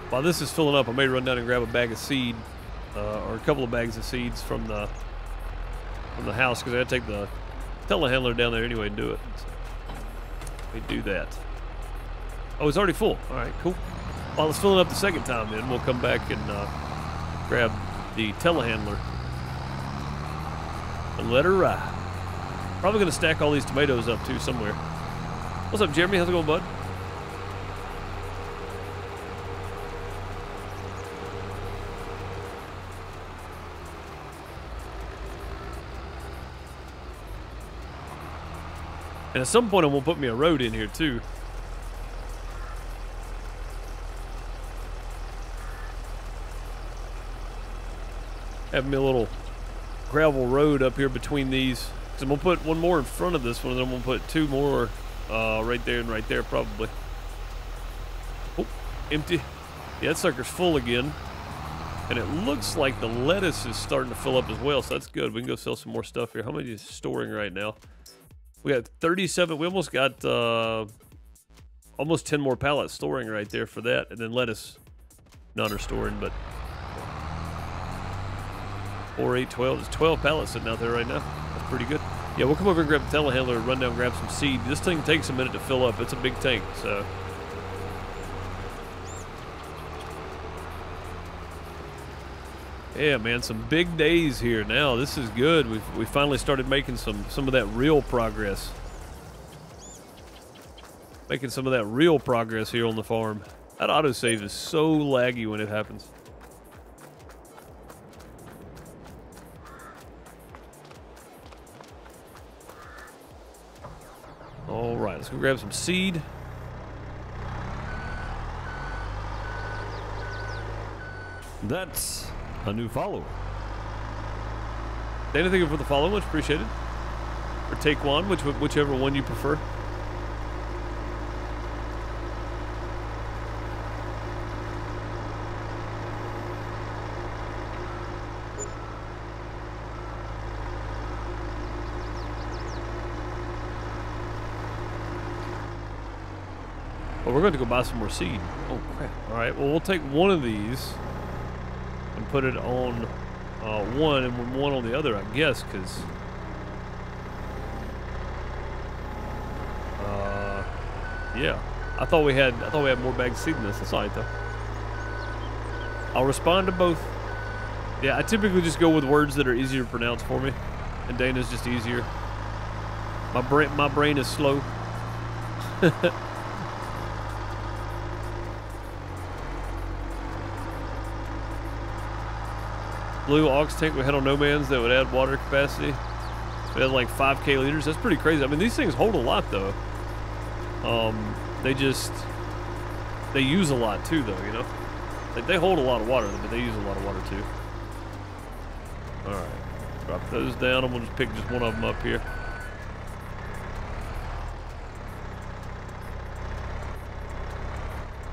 While this is filling up, I may run down and grab a bag of seed, or a couple of bags of seeds from the house, because I gotta take the telehandler down there anyway and do it. So we do that. Oh, it's already full. All right, cool. While it's filling up the second time, then we'll come back and grab the telehandler and let her ride. Probably gonna stack all these tomatoes up too somewhere. What's up, Jeremy? How's it going, bud? And at some point, I'm gonna put me a road in here too. Have me a little gravel road up here between these. Cause I'm gonna put one more in front of this one, and then I'm gonna put two more right there and right there probably. Oh, empty. Yeah, that sucker's full again. And it looks like the lettuce is starting to fill up as well, so that's good. We can go sell some more stuff here. How many is storing right now? We got 37. We almost got almost 10 more pallets storing right there for that. And then lettuce, none are storing, but 4, 8, 12. There's 12 pallets sitting out there right now. That's pretty good. Yeah, we'll come over and grab the telehandler and run down and grab some seed. This thing takes a minute to fill up. It's a big tank, so. Yeah, man, some big days here now. This is good. We finally started making some of that real progress. Making some of that real progress here on the farm. That autosave is so laggy when it happens. All right, let's go grab some seed. That's a new follower. Anything for the follow, much appreciated. Or take one, whichever one you prefer. Well, we're going to go buy some more seed. Oh, crap. All right, well, we'll take one of these and put it on one and one on the other, I guess, because... yeah. I thought we had more bags of seed than this. That's all right, though. I'll respond to both. Yeah, I typically just go with words that are easier to pronounce for me. And Dana's just easier. My brain is slow. Blue aux tank we had on No Man's that would add water capacity. We had like 5K liters. That's pretty crazy. I mean, these things hold a lot though. They use a lot too though, you know? Like, they hold a lot of water, but they use a lot of water too. All right, drop those down, and we'll just pick just one of them up here.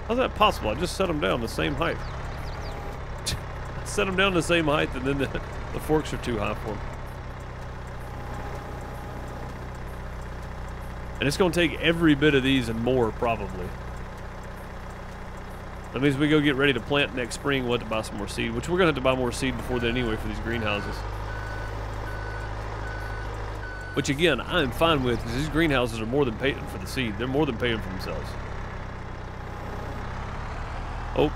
How's that possible? I just set them down the same height. Set them down the same height, and then the forks are too high for them. And it's going to take every bit of these and more, probably. That means we go get ready to plant next spring. We'll have to buy some more seed, which we're going to have to buy more seed before then anyway for these greenhouses. Which, again, I'm fine with, because these greenhouses are more than paying for the seed. They're more than paying for themselves. Oh,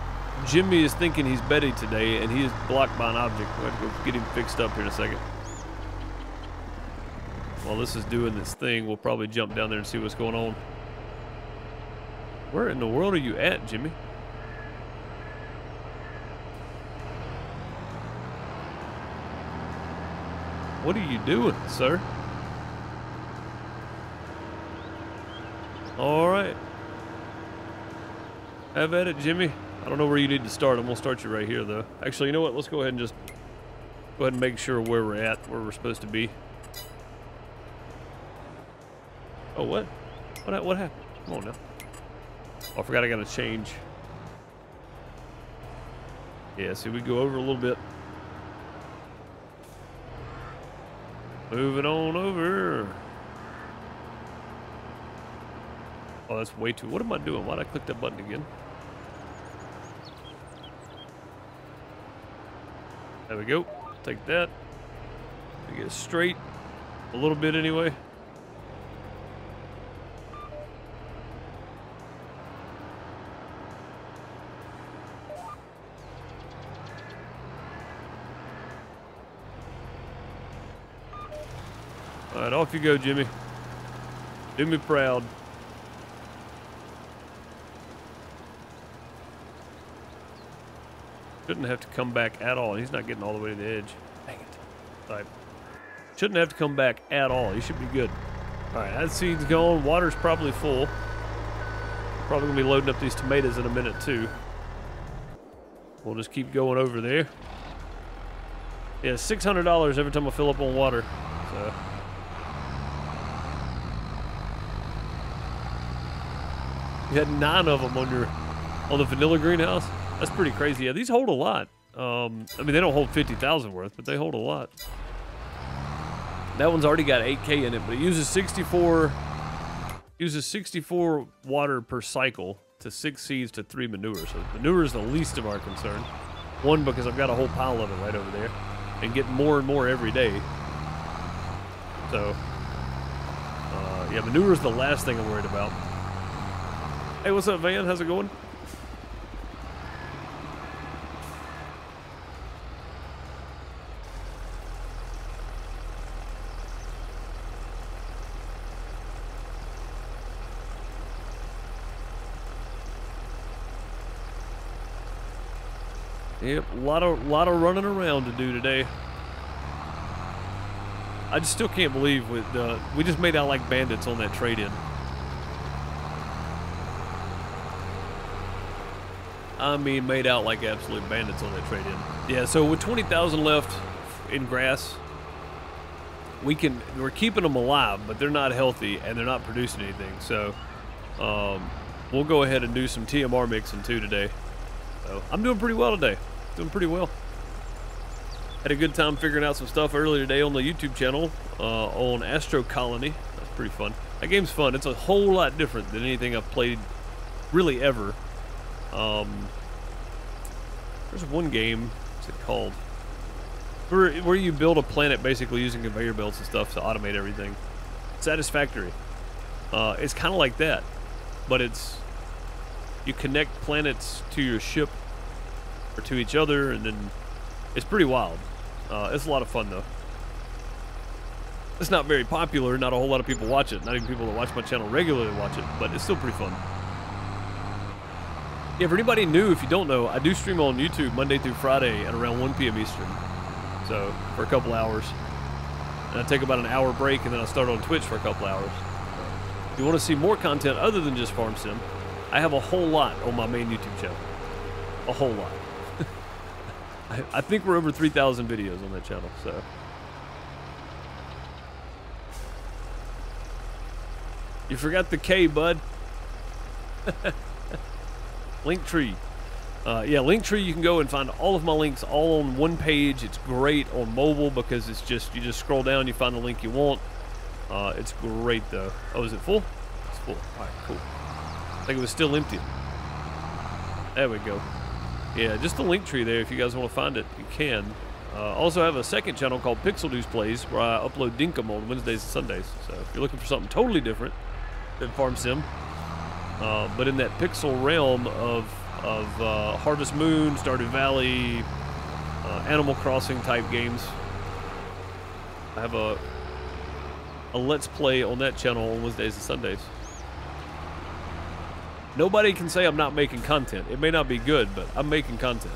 Jimmy is thinking he's Betty today, and he is blocked by an object. We'll have to go get him fixed up here in a second. While this is doing this thing, we'll probably jump down there and see what's going on. Where in the world are you at, Jimmy? What are you doing, sir? All right. Have at it, Jimmy. I don't know where you need to start. I'm going to start you right here, though. Actually, you know what? Let's go ahead and just go ahead and make sure where we're at, where we're supposed to be. Oh, what? What happened? Come on now. Oh, I forgot I got to change. Yeah, see, we go over a little bit. Move it on over. Oh, that's way too... What am I doing? Why'd I click that button again? There we go. Take that. We get it straight. A little bit anyway. All right, off you go, Jimmy. Do me proud. Shouldn't have to come back at all. He's not getting all the way to the edge. Dang it. Type. Shouldn't have to come back at all. He should be good. All right, that seed's gone. Water's probably full. Probably gonna be loading up these tomatoes in a minute too. We'll just keep going over there. Yeah, $600 every time I fill up on water. So. You had 9 of them on the vanilla greenhouse. That's pretty crazy. Yeah, these hold a lot. I mean, they don't hold 50,000 worth, but they hold a lot. That one's already got 8K in it, but it uses 64 water per cycle to 6 seeds to 3 manure. So manure is the least of our concern. One, because I've got a whole pile of it right over there and getting more and more every day. So, yeah, manure is the last thing I'm worried about. Hey, what's up, Van? How's it going? Yep, a lot of running around to do today. I just still can't believe we just made out like bandits on that trade-in. I mean, made out like absolute bandits on that trade-in. Yeah, so with 20,000 left in grass, we're keeping them alive, but they're not healthy and they're not producing anything. So we'll go ahead and do some TMR mixing too today. So I'm doing pretty well today. Doing pretty well. Had a good time figuring out some stuff earlier today on the YouTube channel on Astro Colony. That's pretty fun. That game's fun. It's a whole lot different than anything I've played really ever. There's one game, what's it called? Where you build a planet basically using conveyor belts and stuff to automate everything. Satisfactory. It's kind of like that, but you connect planets to your ship or to each other, and then it's pretty wild. It's a lot of fun though. It's not very popular. Not a whole lot of people watch it. Not even people that watch my channel regularly watch it, but it's still pretty fun. Yeah, for anybody new, if you don't know, I do stream on YouTube Monday through Friday at around 1 p.m. Eastern. So, for a couple hours. And I take about an hour break, and then I start on Twitch for a couple hours. If you want to see more content other than just Farm Sim, I have a whole lot on my main YouTube channel. A whole lot. I think we're over 3,000 videos on that channel, so. You forgot the K, bud. Linktree. Yeah, Linktree, you can go and find all of my links all on one page. It's great on mobile because it's just, you just scroll down, you find the link you want. It's great, though. Oh, is it full? It's full. All right, cool. I think it was still empty. There we go. Yeah, just the link tree there. If you guys want to find it, you can. Also have a second channel called Pixel News Plays where I upload Dinkum on Wednesdays and Sundays. So if you're looking for something totally different than Farm Sim, but in that pixel realm of Harvest Moon, Stardew Valley, Animal Crossing type games, I have a Let's Play on that channel on Wednesdays and Sundays. Nobody can say I'm not making content. It may not be good, but I'm making content.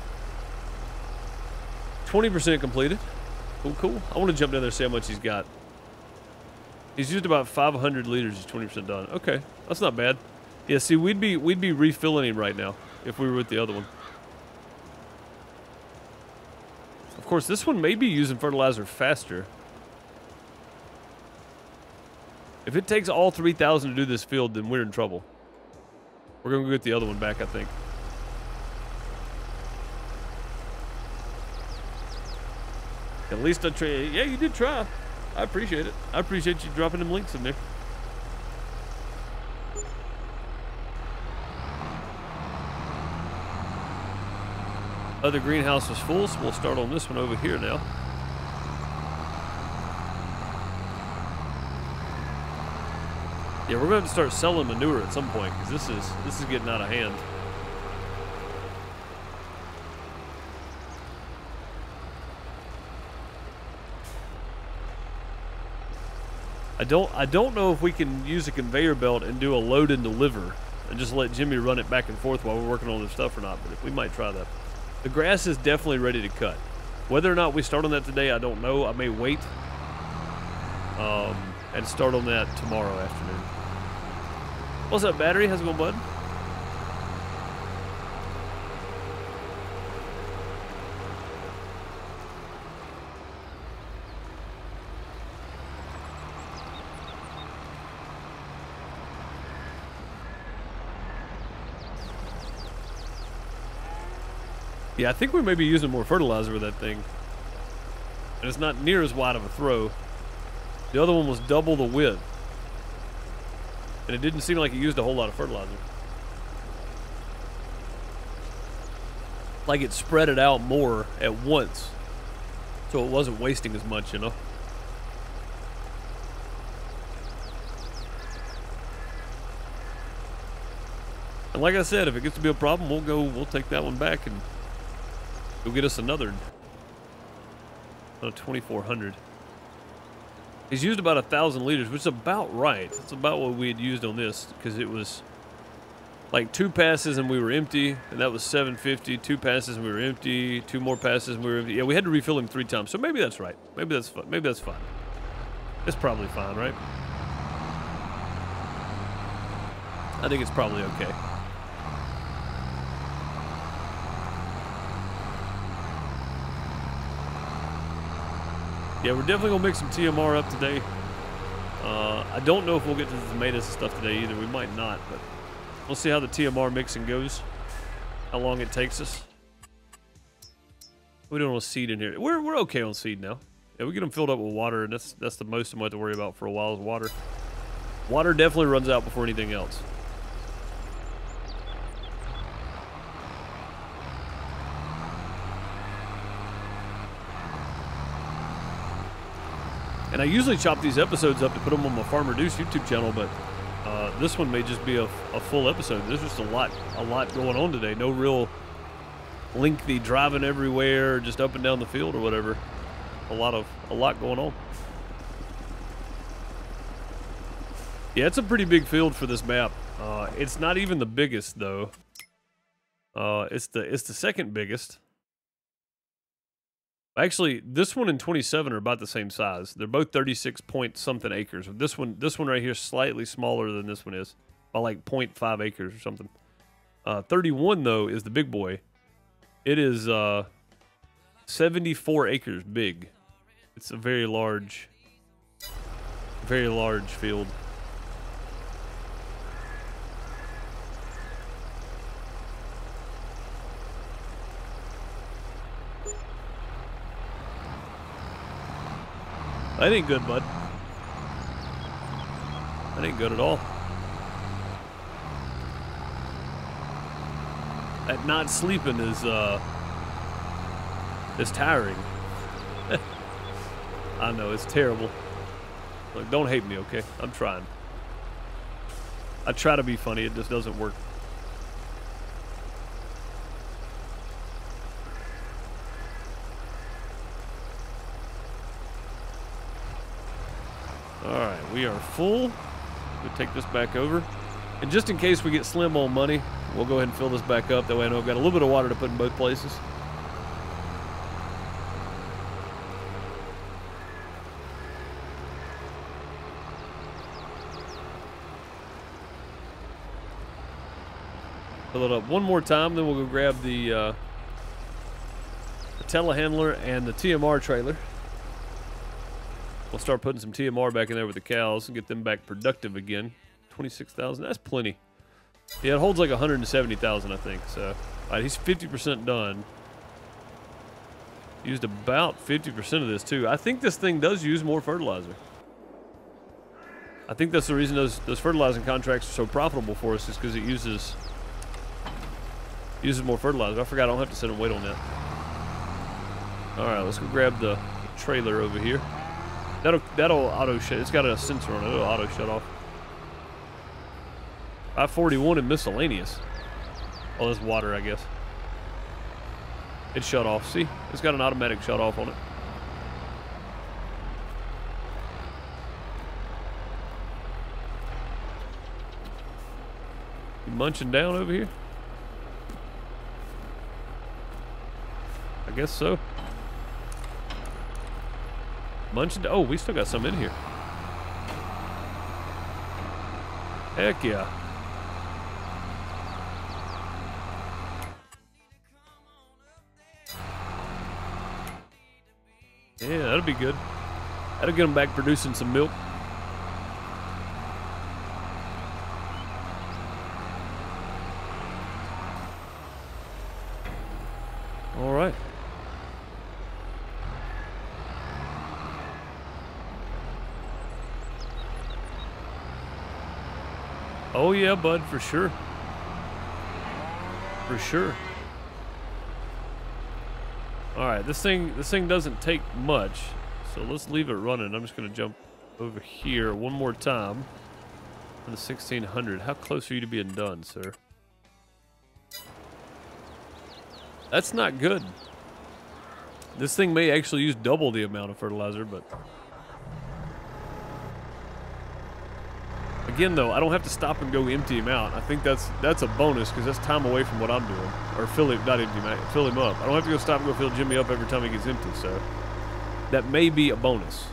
20% completed. Cool, cool. I want to jump down there and see how much he's got. He's used about 500 liters. He's 20% done. Okay, that's not bad. Yeah, see, we'd be refilling him right now if we were with the other one. Of course, this one may be using fertilizer faster. If it takes all 3,000 to do this field, then we're in trouble. We're going to get the other one back, I think. At least I tried. Yeah, you did try. I appreciate it. I appreciate you dropping them links in there. Other greenhouse was full, so we'll start on this one over here now. Yeah, we're going to start selling manure at some point because this is getting out of hand. I don't know if we can use a conveyor belt and do a load and deliver and just let Jimmy run it back and forth while we're working on this stuff or not, but we might try that. The grass is definitely ready to cut. Whether or not we start on that today, I don't know. I may wait. and start on that tomorrow afternoon. What's up, battery? How's it going, bud? Yeah, I think we may be using more fertilizer with that thing. And it's not near as wide of a throw. The other one was double the width. And it didn't seem like it used a whole lot of fertilizer. Like it spread it out more at once. So it wasn't wasting as much, you know? And like I said, if it gets to be a problem, we'll take that one back and go get us another 2400. He's used about 1,000 liters, which is about right. That's about what we had used on this, because it was like 2 passes and we were empty, and that was 750. 2 passes and we were empty. 2 more passes and we were empty. Yeah, we had to refill him 3 times, so maybe that's right. Maybe that's fine. Maybe that's fine. It's probably fine, right? I think it's probably okay. Yeah, we're definitely going to mix some TMR up today. I don't know if we'll get to the tomatoes and stuff today either. We might not, but we'll see how the TMR mixing goes. How long it takes us. We don't want seed in here. We're okay on seed now. Yeah, we get them filled up with water, and that's the most I'm going to have to worry about for a while is water. Water definitely runs out before anything else. And I usually chop these episodes up to put them on my Farmer Deuce YouTube channel, but this one may just be a full episode. There's just a lot going on today. No real lengthy driving everywhere, just up and down the field or whatever. A lot going on. Yeah, it's a pretty big field for this map. It's not even the biggest though. It's the second biggest. Actually, this one and 27 are about the same size. They're both 36 point something acres. This one right here is slightly smaller than this one is, by like 0.5 acres or something. 31 though is the big boy. It is 74 acres big. It's a very large field. That ain't good, bud. That ain't good at all. That not sleeping is tiring. I know, it's terrible. Look, don't hate me, okay? I'm trying. I try to be funny, it just doesn't work. Alright, we are full. We'll take this back over. And just in case we get slim on money, we'll go ahead and fill this back up. That way I know I've got a little bit of water to put in both places. Fill it up one more time, then we'll go grab the telehandler and the TMR trailer. We'll start putting some TMR back in there with the cows and get them back productive again. 26,000, that's plenty. Yeah, it holds like 170,000, I think. So, all right, he's 50% done. Used about 50% of this too. I think this thing does use more fertilizer. I think that's the reason those fertilizing contracts are so profitable for us, is because it uses more fertilizer. I forgot I don't have to sit and wait on that. All right, let's go grab the trailer over here. That'll auto shut. It's got a sensor on it. It'll auto shut off. 541 and miscellaneous. Oh, that's water, I guess. It shut off. See, it's got an automatic shut off on it. You munching down over here? I guess so. Munching. Oh, we still got some in here. Heck yeah. Yeah, that'll be good. That'll get them back producing some milk. All right. Oh yeah, bud, for sure. For sure. All right, this thing doesn't take much, so let's leave it running. I'm just gonna jump over here one more time for the 1600. How close are you to being done, sir? That's not good. This thing may actually use double the amount of fertilizer, but again, though, I don't have to stop and go empty him out. I think that's a bonus because that's time away from what I'm doing, or fill him up. I don't have to go stop and go fill Jimmy up every time he gets empty. So that may be a bonus.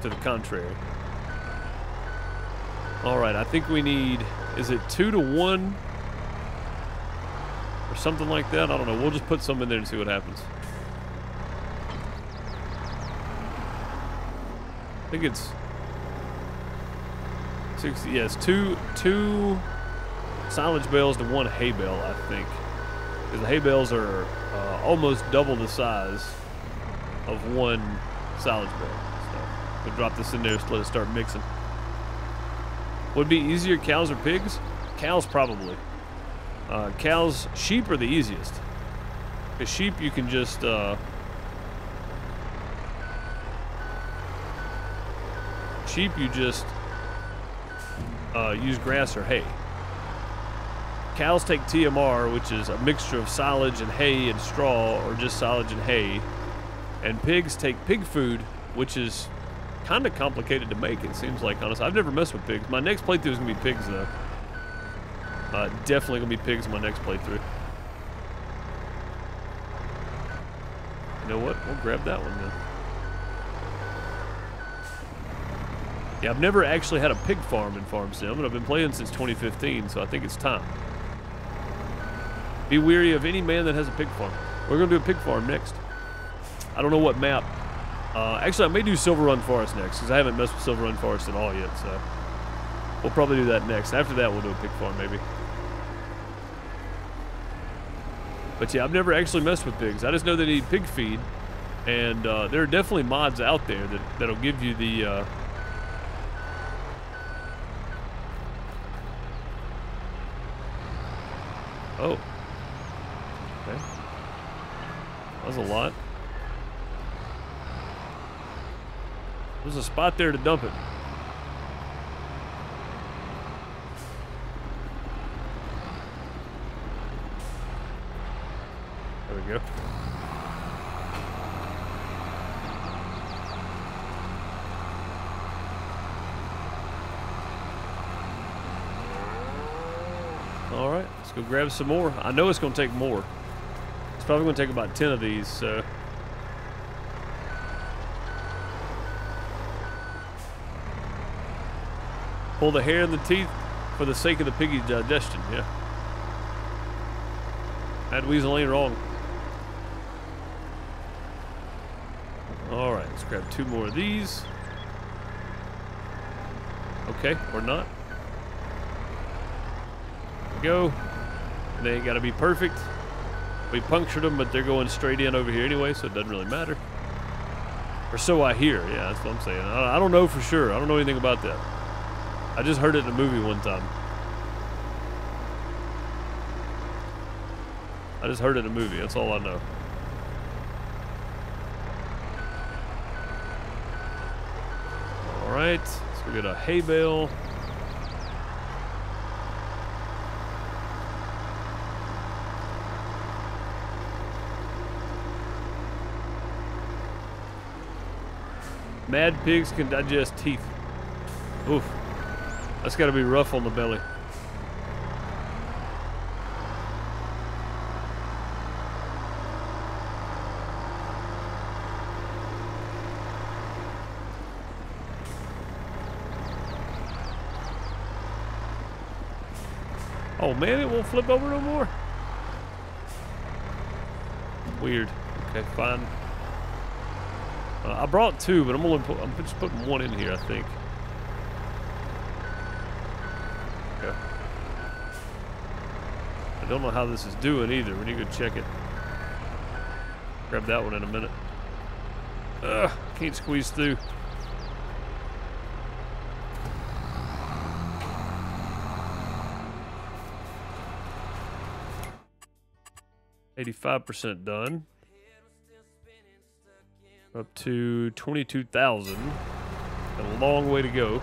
To the contrary. All right, I think we need. Is it 2 to 1? Or something like that. I don't know. We'll just put some in there and see what happens. I think it's 60. Yes, two silage bales to 1 hay bale. I think because the hay bales are almost double the size of 1 silage bale. So we'll drop this in there. Just let it start mixing. Would it be easier, cows or pigs? Cows probably. Sheep are the easiest. Because sheep you can just, use grass or hay. Cows take TMR, which is a mixture of silage and hay and straw, or just silage and hay. And pigs take pig food, which is kind of complicated to make, it seems like, honestly. I've never messed with pigs. My next playthrough is going to be pigs, though. Definitely gonna be pigs in my next playthrough. You know what? We'll grab that one then. Yeah, I've never actually had a pig farm in Farm Sim, and I've been playing since 2015, so I think it's time. Be wary of any man that has a pig farm. We're gonna do a pig farm next. I don't know what map. Actually, I may do Silver Run Forest next, because I haven't messed with Silver Run Forest at all yet, so we'll probably do that next. After that, we'll do a pig farm, maybe. But yeah, I've never actually messed with pigs. I just know they need pig feed, and there are definitely mods out there that'll give you the. Oh. Okay. That was a lot. There's a spot there to dump it. There we go. All right, let's go grab some more. I know it's going to take more. It's probably going to take about 10 of these, so. Pull the hair in the teeth for the sake of the piggy's digestion, yeah. That weasel ain't wrong. All right, let's grab 2 more of these. Okay, or not. There we go. And they ain't got to be perfect. We punctured them, but they're going straight in over here anyway, so it doesn't really matter. Or so I hear. Yeah, that's what I'm saying. I don't know for sure. I don't know anything about that. I just heard it in a movie one time. I just heard it in a movie. That's all I know. All right, let's go get a hay bale. Mad pigs can digest teeth. Oof. That's got to be rough on the belly. Oh man, it won't flip over no more. Weird. Okay, fine. I brought two, but I'm just putting one in here, I think. Okay. I don't know how this is doing either. We need to go check it. Grab that one in a minute. Ugh, can't squeeze through. %85 done. Up to 22,000. Got a long way to go.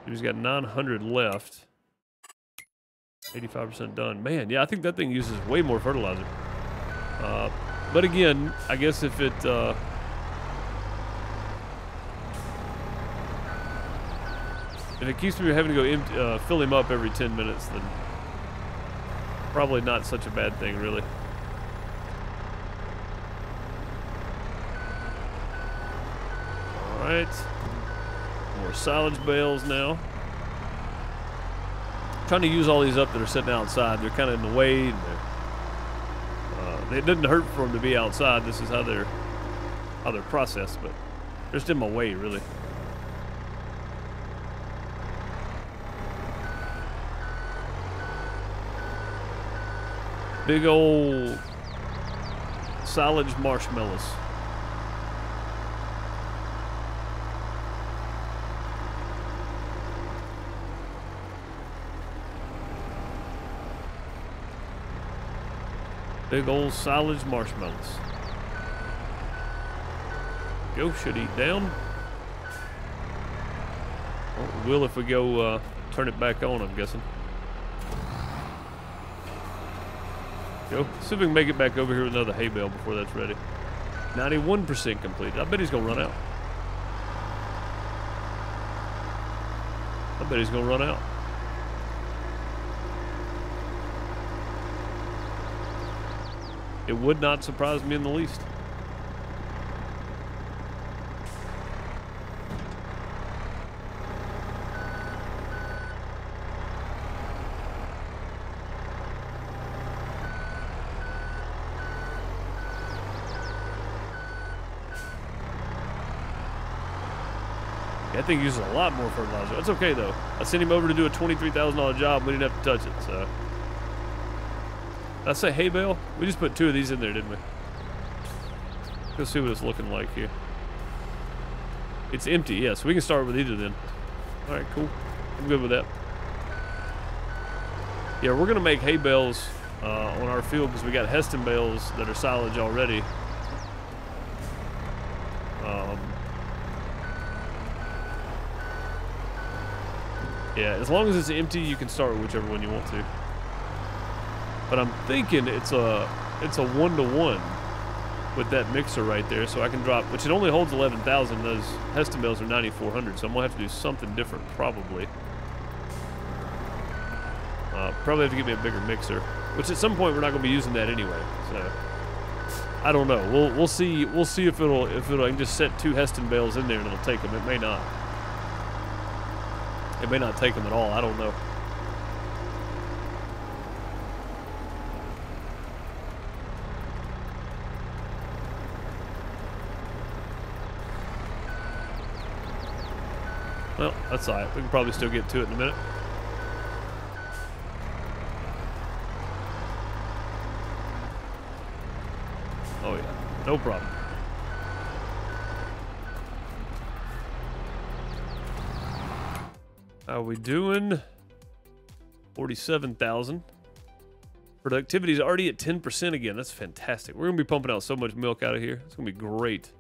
He's got 900 left. 85% done. Man, yeah, I think that thing uses way more fertilizer. But again, I guess if it keeps me having to go fill him up every 10 minutes, then probably not such a bad thing, really. All right, more silage bales now. Trying to use all these up that are sitting outside. They're kind of in the way. And it doesn't hurt for them to be outside. This is how they're processed, but they're just in my way, really. Big old silage marshmallows. Big old silage marshmallows. Go, should eat down. Well, we will if we go turn it back on, I'm guessing. Go. See if we can make it back over here with another hay bale before that's ready. 91% complete. I bet he's gonna run out. I bet he's gonna run out. It would not surprise me in the least. That thing uses a lot more fertilizer. That's okay though. I sent him over to do a $23,000 job. We didn't have to touch it, so. Did I say hay bale? We just put two of these in there, didn't we? Let's see what it's looking like here. It's empty, yeah, so we can start with either then. All right, cool. I'm good with that. Yeah, we're gonna make hay bales on our field because we got Heston bales that are silage already. Yeah, as long as it's empty, you can start with whichever one you want to. But I'm thinking it's a 1-to-1 with that mixer right there, so I can drop, which it only holds 11,000. Those Heston bales are 9,400, so I'm gonna have to do something different probably. Probably have to get me a bigger mixer, which at some point we're not gonna be using that anyway. So I don't know. We'll see. We'll see if it'll I can just set 2 Heston bales in there and it'll take them. It may not. It may not take them at all. I don't know. Well, that's all right. We can probably still get to it in a minute. Oh yeah, no problem. How are we doing? 47,000. Productivity's already at 10% again. That's fantastic. We're gonna be pumping out so much milk out of here. It's gonna be great.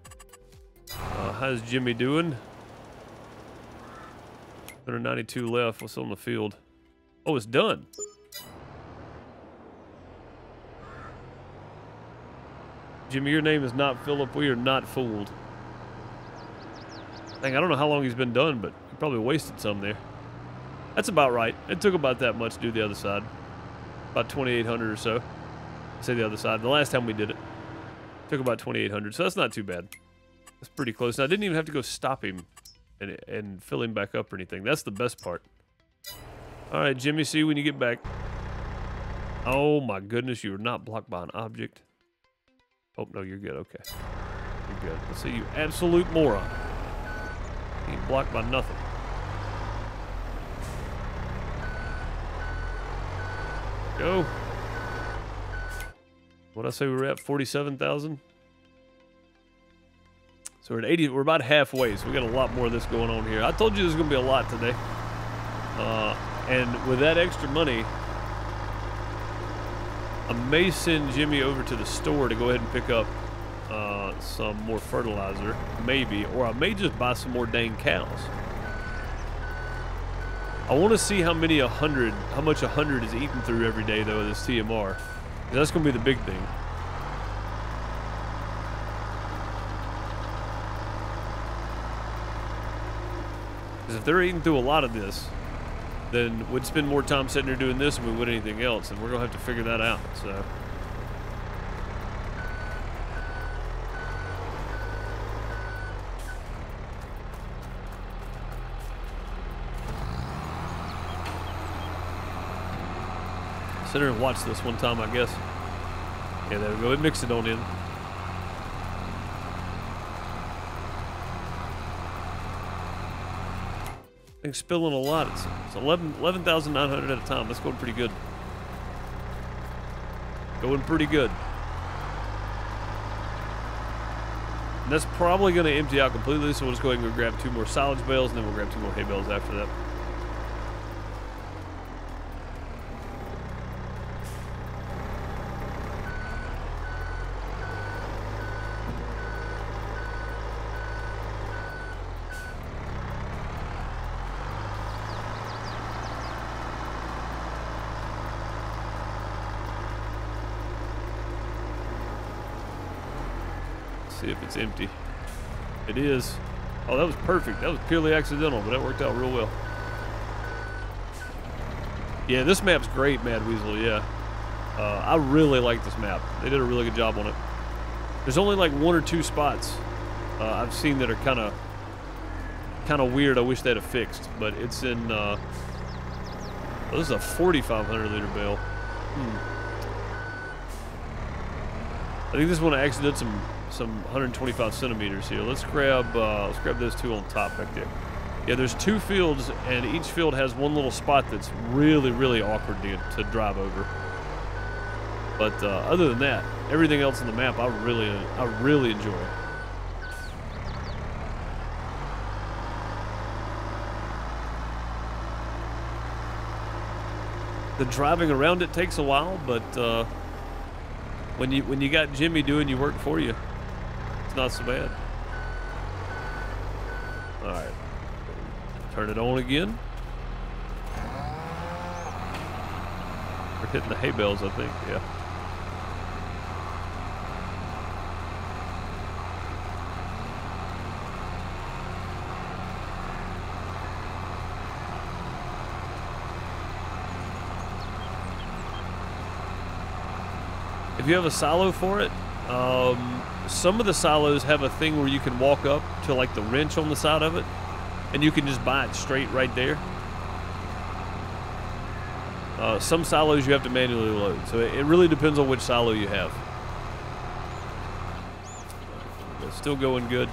How's Jimmy doing? 192 left. What's on the field? Oh, it's done. Jimmy, your name is not Philip. We are not fooled. Dang, I don't know how long he's been done, but he probably wasted some there. That's about right. It took about that much to do the other side. About 2,800 or so. Say the other side. The last time we did it. Took about 2,800, so that's not too bad. That's pretty close. And I didn't even have to go stop him and fill him back up or anything. That's the best part. All right, Jimmy, see you when you get back. Oh my goodness, you are not blocked by an object. Oh, no, you're good. Okay. You're good. Let's see, you absolute moron. You ain't blocked by nothing. Go. What'd I say we were at? 47,000? So we're at 80. We're about halfway, so we got a lot more of this going on here. I told you there's going to be a lot today. And with that extra money, I may send Jimmy over to the store to go ahead and pick up some more fertilizer, maybe, or I may just buy some more dang cows. I want to see how much 100 is eaten through every day, though, of this TMR. That's going to be the big thing. Because if they're eating through a lot of this, then we'd spend more time sitting there doing this than we would anything else, and we're going to have to figure that out, so. Sit there and watch this one time, I guess. Yeah, there we go. It mixed it on in. Thing's spilling a lot. It's 11,900 at a time. That's going pretty good. Going pretty good. And that's probably going to empty out completely, so we'll just go ahead and go grab 2 more silage bales, and then we'll grab 2 more hay bales after that. See if it's empty. It is. Oh, that was perfect. That was purely accidental, but that worked out real well. Yeah, this map's great, Mad Weasel, yeah. I really like this map. They did a really good job on it. There's only like 1 or 2 spots I've seen that are kind of weird. I wish they'd have fixed, but it's in, oh, this is a 4,500 liter bale. I think this one actually did some 125 centimeters here. Let's grab those 2 on top back there. Yeah, there's 2 fields, and each field has one little spot that's really, really awkward to drive over. But other than that, everything else in the map I really enjoy. The driving around it takes a while, but when you got Jimmy doing your work for you, it's not so bad. All right, turn it on again. We're hitting the hay bales, I think. Yeah. If you have a silo for it, some of the silos have a thing where you can walk up to like the wrench on the side of it, and you can just buy it straight right there. Some silos you have to manually load, so it really depends on which silo you have. It's still going good.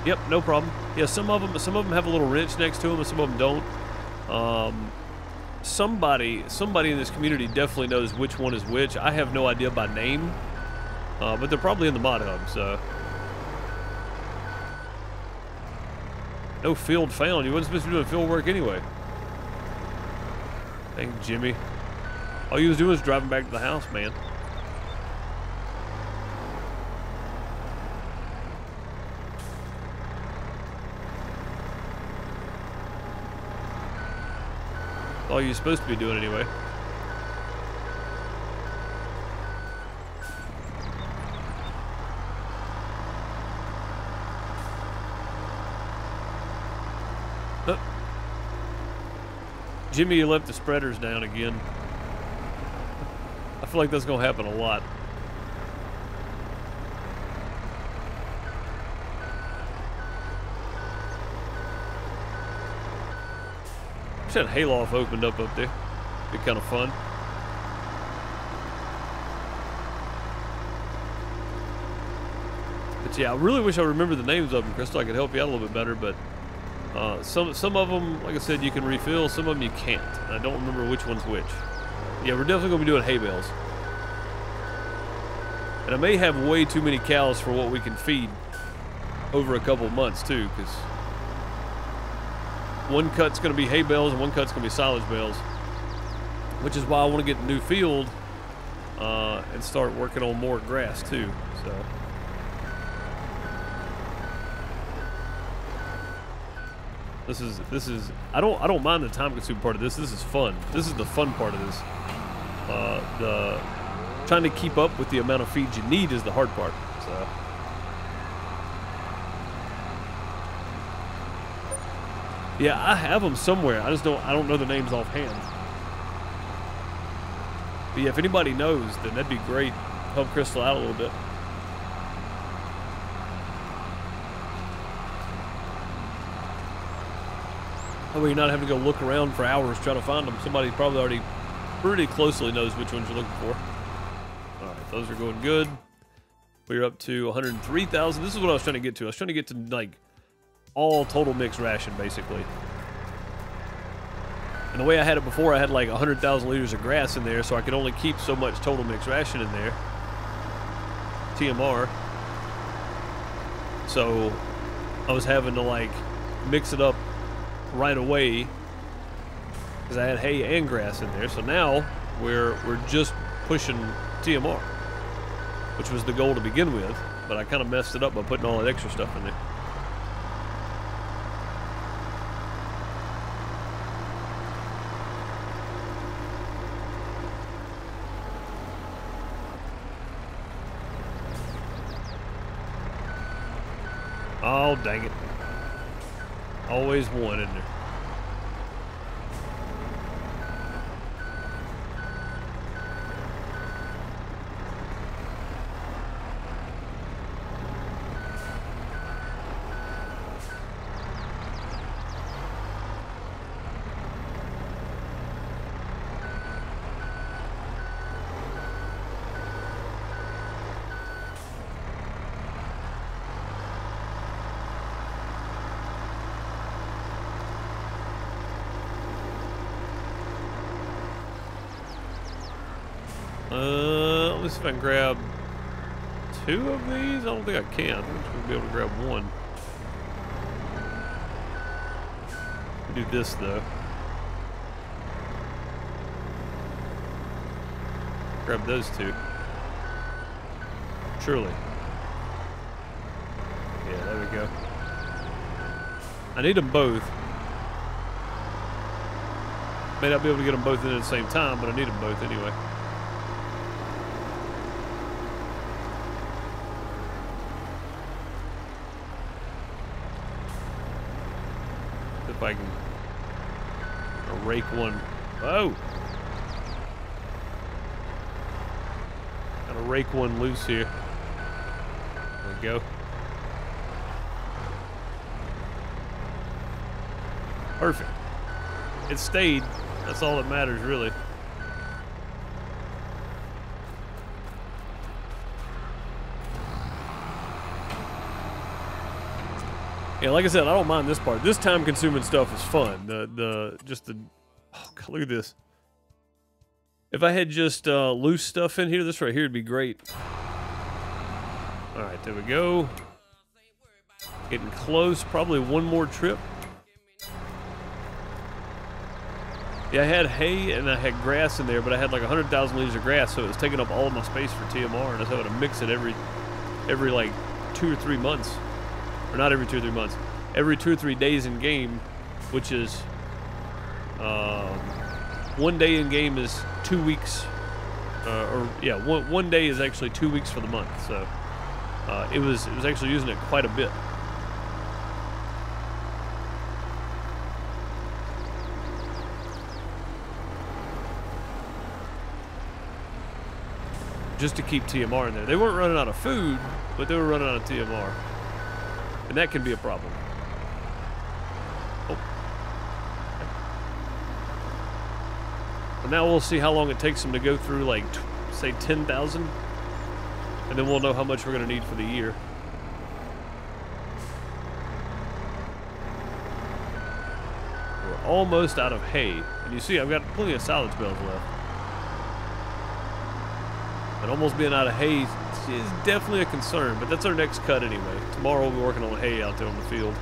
Yep, no problem. Yeah, some of them have a little wrench next to them, and some of them don't. Somebody in this community definitely knows which one is which. I have no idea by name, but they're probably in the mod hub. So, no field found. You wasn't supposed to be doing field work anyway. Dang, Jimmy. All you was doing was driving back to the house, man. All you're supposed to be doing anyway. Jimmy, you left the spreaders down again. I feel like that's gonna happen a lot. Wish that hayloft opened up there. Be kind of fun. But yeah, I really wish I remembered the names of them, Crystal. I could help you out a little bit better, but some of them, like I said, you can refill. Some of them you can't. I don't remember which one's which. Yeah, we're definitely going to be doing hay bales. And I may have way too many cows for what we can feed over a couple of months, too, because one cut's going to be hay bales and one cut's going to be silage bales, which is why I want to get a new field and start working on more grass, too. So. This is I don't mind the time consuming part of this. This is fun. This is the fun part of this. The trying to keep up with the amount of feed you need is the hard part. So yeah, I have them somewhere. I don't know the names offhand. But yeah, if anybody knows, then that'd be great. Help Crystal out a little bit. That way you're not having to go look around for hours trying to find them. Somebody probably already pretty closely knows which ones you're looking for. All right, those are going good. We're up to 103,000. This is what I was trying to get to. I was trying to get to, like, all total mixed ration, basically. And the way I had it before, I had like 100,000 liters of grass in there, so I could only keep so much total mixed ration in there. TMR. So I was having to, like, mix it up right away because I had hay and grass in there. So now we're just pushing TMR, which was the goal to begin with, but I kind of messed it up by putting all that extra stuff in there. Oh, dang it. Always one, isn't there? Let's see if I can grab 2 of these. I don't think I can. I'm just gonna be able to grab 1. Do this though. Grab those 2. Surely. Yeah, there we go. I need them both. May not be able to get them both in at the same time, but I need them both anyway. If I can rake one. Oh! Gotta rake one loose here. There we go. Perfect. It stayed. That's all that matters, really. Yeah, like I said, I don't mind this part. This time-consuming stuff is fun. Oh God, look at this. If I had just loose stuff in here, this right here would be great. All right, there we go. Getting close. Probably one more trip. Yeah, I had hay and I had grass in there, but I had like 100,000 liters of grass, so it was taking up all of my space for TMR, and I was having to mix it every like 2 or 3 months. Or not every 2 or 3 months. Every 2 or 3 days in game, which is 1 day in game is 2 weeks. One day is actually 2 weeks for the month. So it was actually using it quite a bit. Just to keep TMR in there. They weren't running out of food, but they were running out of TMR. And that can be a problem. Oh. But now we'll see how long it takes them to go through, like, say 10,000. And then we'll know how much we're going to need for the year. We're almost out of hay. And you see, I've got plenty of silage bales left. And almost being out of hay is definitely a concern, but that's our next cut anyway. Tomorrow we'll be working on hay out there on the field.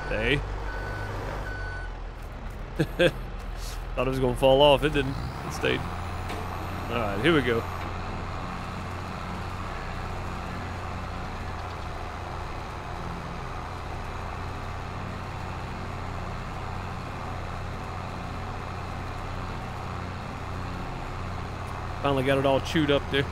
Hey. Thought it was going to fall off. It didn't. It stayed. All right, here we go. Finally got it all chewed up there.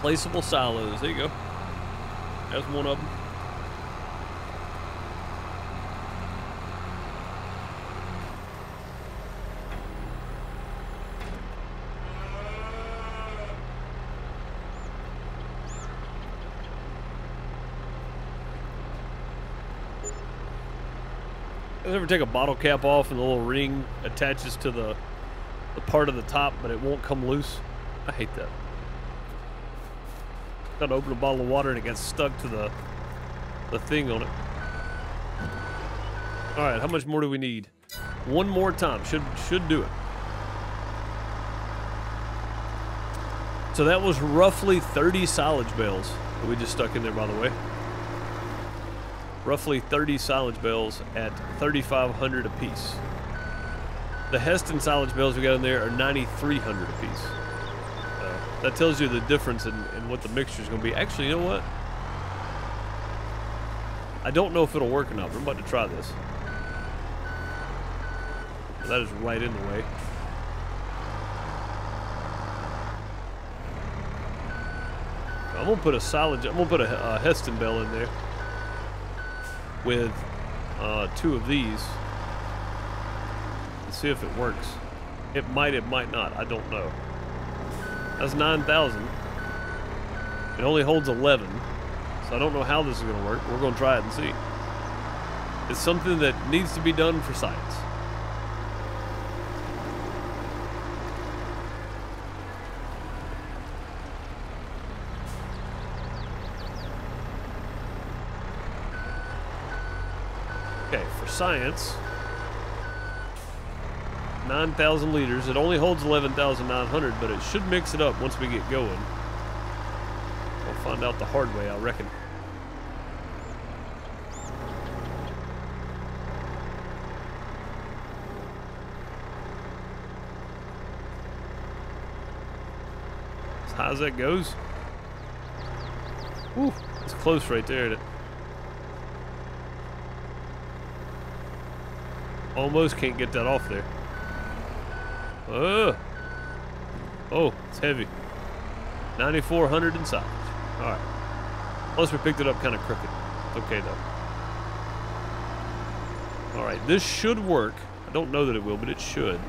Placeable silos. There you go. That's one of them. You ever take a bottle cap off and the little ring attaches to the part of the top, but it won't come loose? I hate that. Got to open a bottle of water and it gets stuck to the thing on it. All right, how much more do we need? One more time. Should do it. So that was roughly 30 silage bales that we just stuck in there, by the way. Roughly 30 silage bales at $3,500 a piece. The Heston silage bales we got in there are $9,300 a piece. That tells you the difference in what the mixture is going to be. Actually, you know what? I don't know if it'll work or not, but I'm about to try this. That is right in the way. I'm gonna put a Heston bale in there with 2 of these and see if it works. It might not. I don't know. That's 9,000. It only holds 11, so I don't know how this is going to work. We're going to try it and see. It's something that needs to be done for science. Okay, for science, 9,000 liters. It only holds 11,900, but it should mix it up once we get going. We'll find out the hard way, I reckon. As high as that goes. Whew, it's close right there, isn't it? Almost can't get that off there. Oh, it's heavy. 9,400 in silage. All right. Plus we picked it up kind of crooked. It's okay though. All right, this should work. I don't know that it will, but it should.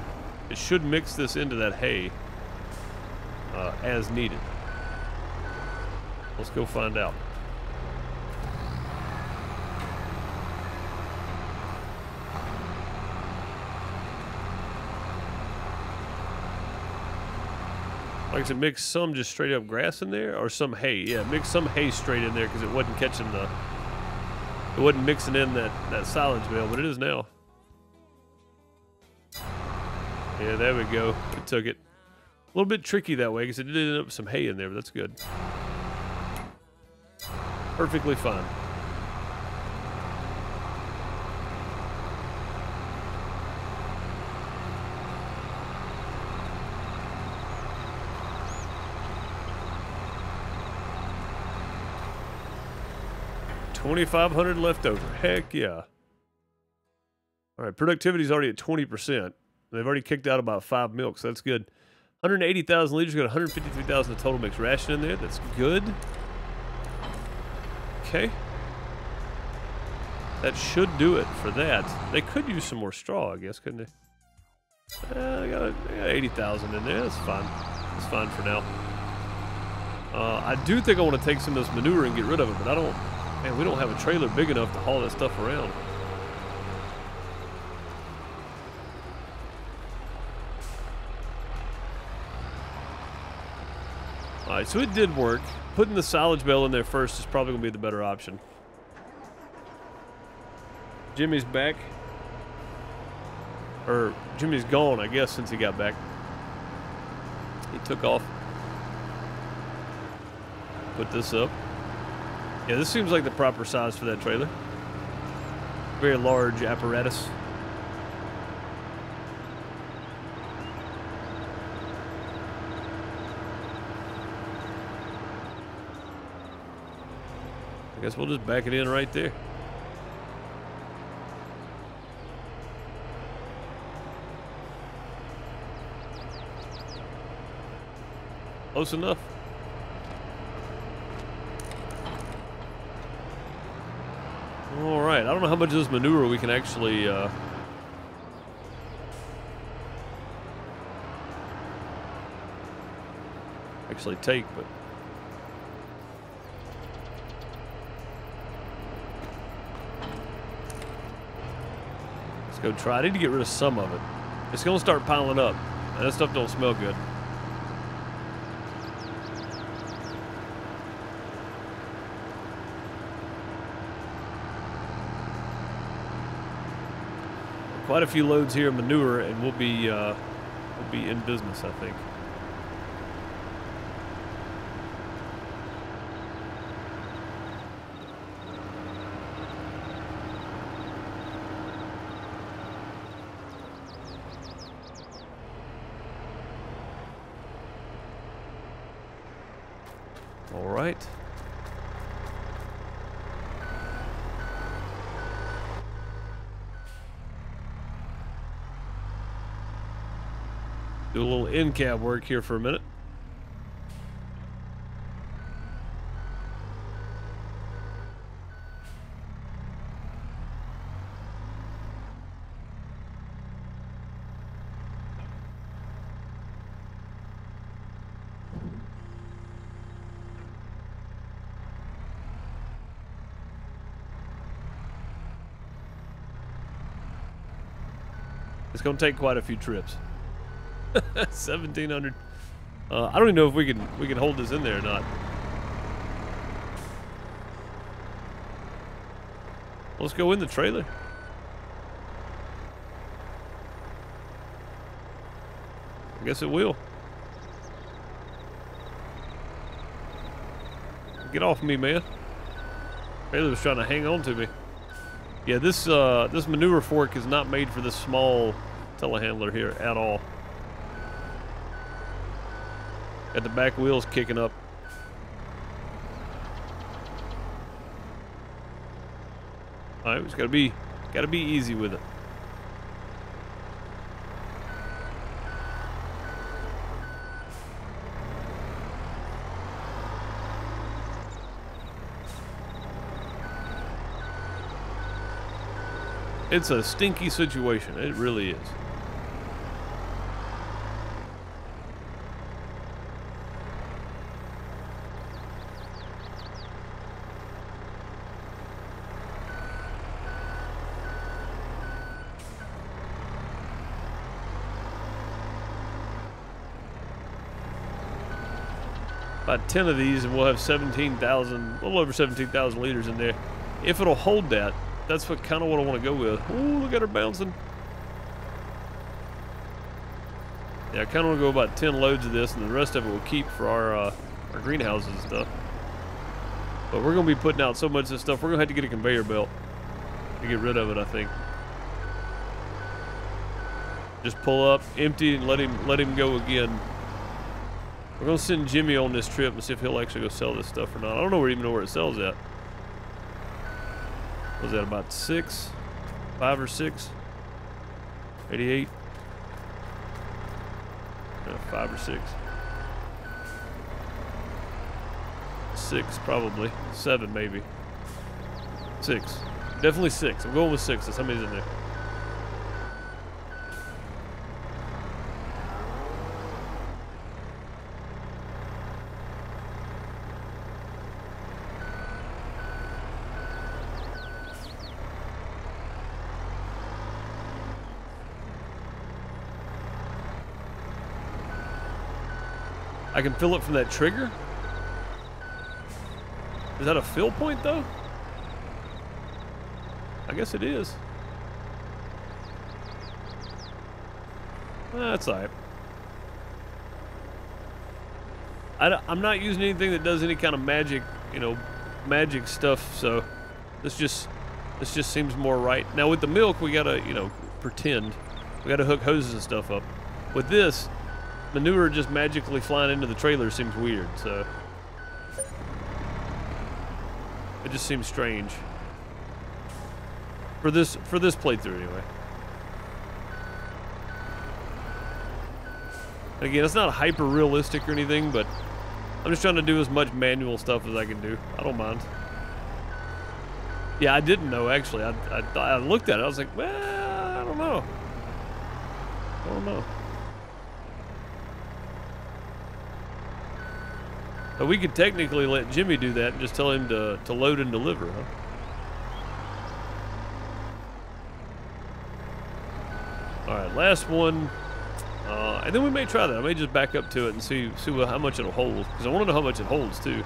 It should mix this into that hay as needed. Let's go find out. Like I said, mix some just straight up grass in there, or some hay. Yeah, mix some hay straight in there because it wasn't catching it wasn't mixing in that silage bale, but it is now. Yeah, there we go. It took it. A little bit tricky that way because it did end up with some hay in there, but that's good. Perfectly fine. $2,500 left over. Heck yeah. All right, productivity's already at 20%. They've already kicked out about 5 milks. So that's good. 180,000 liters. Got 153,000 of total mixed ration in there. That's good. Okay. That should do it for that. They could use some more straw, I guess, couldn't they? I got 80,000 in there. That's fine. That's fine for now. I do think I want to take some of this manure and get rid of it, but I don't... Man, we don't have a trailer big enough to haul that stuff around. Alright, so it did work. Putting the silage bale in there first is probably going to be the better option. Jimmy's back. Or, Jimmy's gone, I guess, since he got back. He took off. Put this up. Yeah, this seems like the proper size for that trailer. Very large apparatus. I guess we'll just back it in right there. Close enough. All right, I don't know how much of this manure we can actually take, but let's go try. I need to get rid of some of it. It's gonna start piling up, and that stuff don't smell good. Quite a few loads here of manure, and we'll be in business, I think. All right. Do a little in-cab work here for a minute. It's going to take quite a few trips. 1,700. I don't even know if we can hold this in there or not. Let's go in the trailer. I guess it will. Get off me, man. Trailer was trying to hang on to me. Yeah, this manure fork is not made for this small telehandler here at all. Got the back wheels kicking up. All right, we just gotta be easy with it. It's a stinky situation. It really is. About 10 of these, and we'll have 17,000, a little over 17,000 liters in there. If it'll hold that, that's what kind of what I want to go with. Ooh, look at her bouncing. Yeah, I kind of want to go about 10 loads of this, and the rest of it we'll keep for our greenhouses and stuff. But we're going to be putting out so much of this stuff, we're going to have to get a conveyor belt to get rid of it, I think. Just pull up, empty, and let him go again. We're going to send Jimmy on this trip and see if he'll actually go sell this stuff or not. I don't know even know where it sells at. Was that about 5 or 6? 88? Yeah, 5 or 6. 6 probably. 7 maybe. 6. Definitely 6. I'm going with 6. That's how many's in there. I can fill it from that trigger? Is that a fill point though? I guess it is. That's alright. I'm not using anything that does any kind of magic, you know, magic stuff, so this just seems more right. Now with the milk, we gotta, you know, pretend. We gotta hook hoses and stuff up. With this, manure just magically flying into the trailer seems weird, so it just seems strange. For this playthrough anyway. Again, it's not hyper realistic or anything, but I'm just trying to do as much manual stuff as I can do. I don't mind. Yeah, I didn't know actually. I looked at it. I was like, well, I don't know. I don't know. But we could technically let Jimmy do that and just tell him to load and deliver, huh? Alright, last one. And then we may try that. I may just back up to it and see how much it'll hold. Because I want to know how much it holds, too.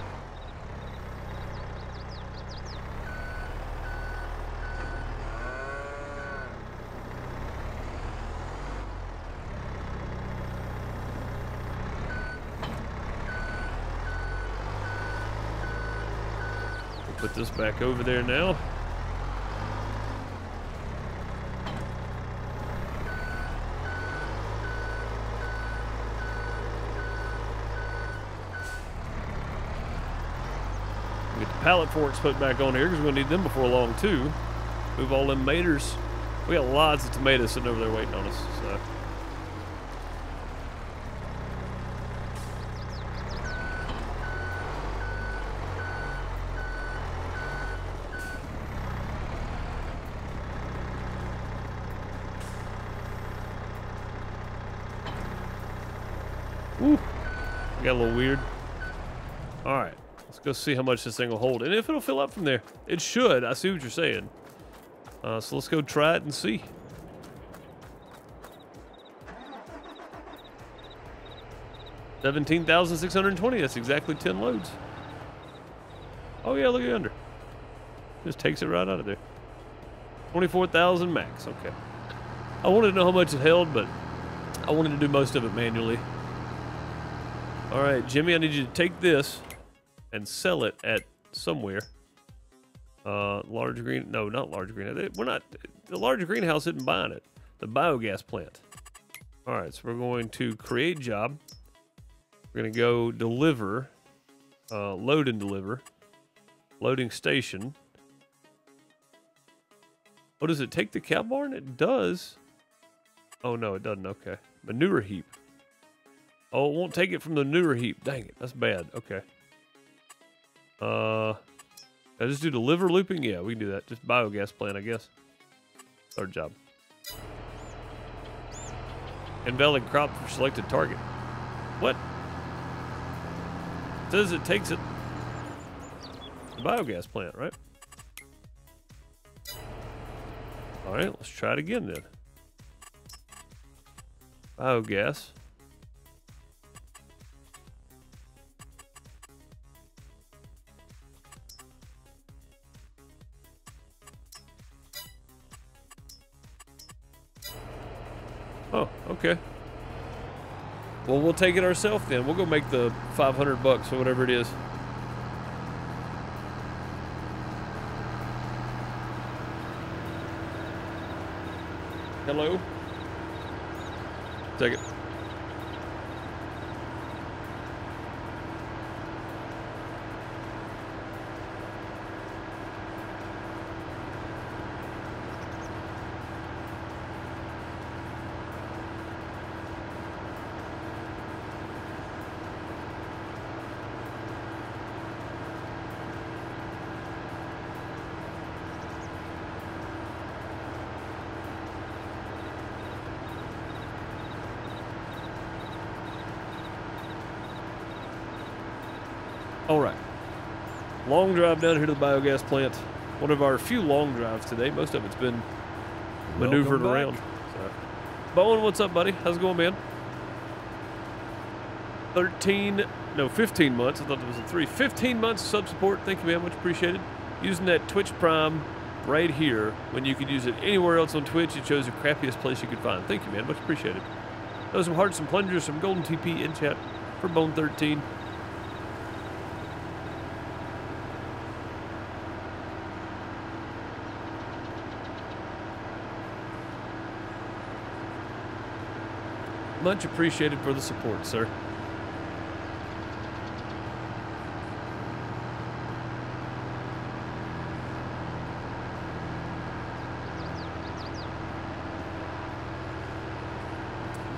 We'll put this back over there now. Pallet forks put back on here because we're going to need them before long too. Move all them maters. We got lots of tomatoes sitting over there waiting on us. So. Woo! Got a little weird. All right. Let's go see how much this thing will hold, and if it'll fill up from there. It should. I see what you're saying. So let's go try it and see. $17,620. That's exactly 10 loads. Oh yeah, look at under. Just takes it right out of there. 24,000 max. Okay. I wanted to know how much it held, but I wanted to do most of it manually. All right, Jimmy, I need you to take this and sell it at somewhere. Large green, no, not large green. We're not, the large greenhouse isn't buying it. The biogas plant. All right, so we're going to create job. We're gonna go deliver, load and deliver. Loading station. Oh, does it take the cow barn? It does. Oh no, it doesn't, okay. Manure heap. Oh, it won't take it from the manure heap. Dang it, that's bad, okay. I just do deliver looping? Yeah, we can do that. Just biogas plant, I guess. Third job. Invalid crop for selected target. What? It says it takes it. The biogas plant, right? All right, let's try it again then. Biogas. Oh, okay. Well, we'll take it ourselves then. We'll go make the 500 bucks or whatever it is. Hello? Take it. All right. Long drive down here to the biogas plant. One of our few long drives today. Most of it's been maneuvered around. So. Bowen, what's up, buddy? How's it going, man? 15 months. I thought there was a 3. 15 months of sub support. Thank you, man. Much appreciated. Using that Twitch Prime right here when you could use it anywhere else on Twitch. You chose the crappiest place you could find. Thank you, man. Much appreciated. Those some hearts, some plungers, some golden TP in chat for Bone 13. Much appreciated for the support, sir.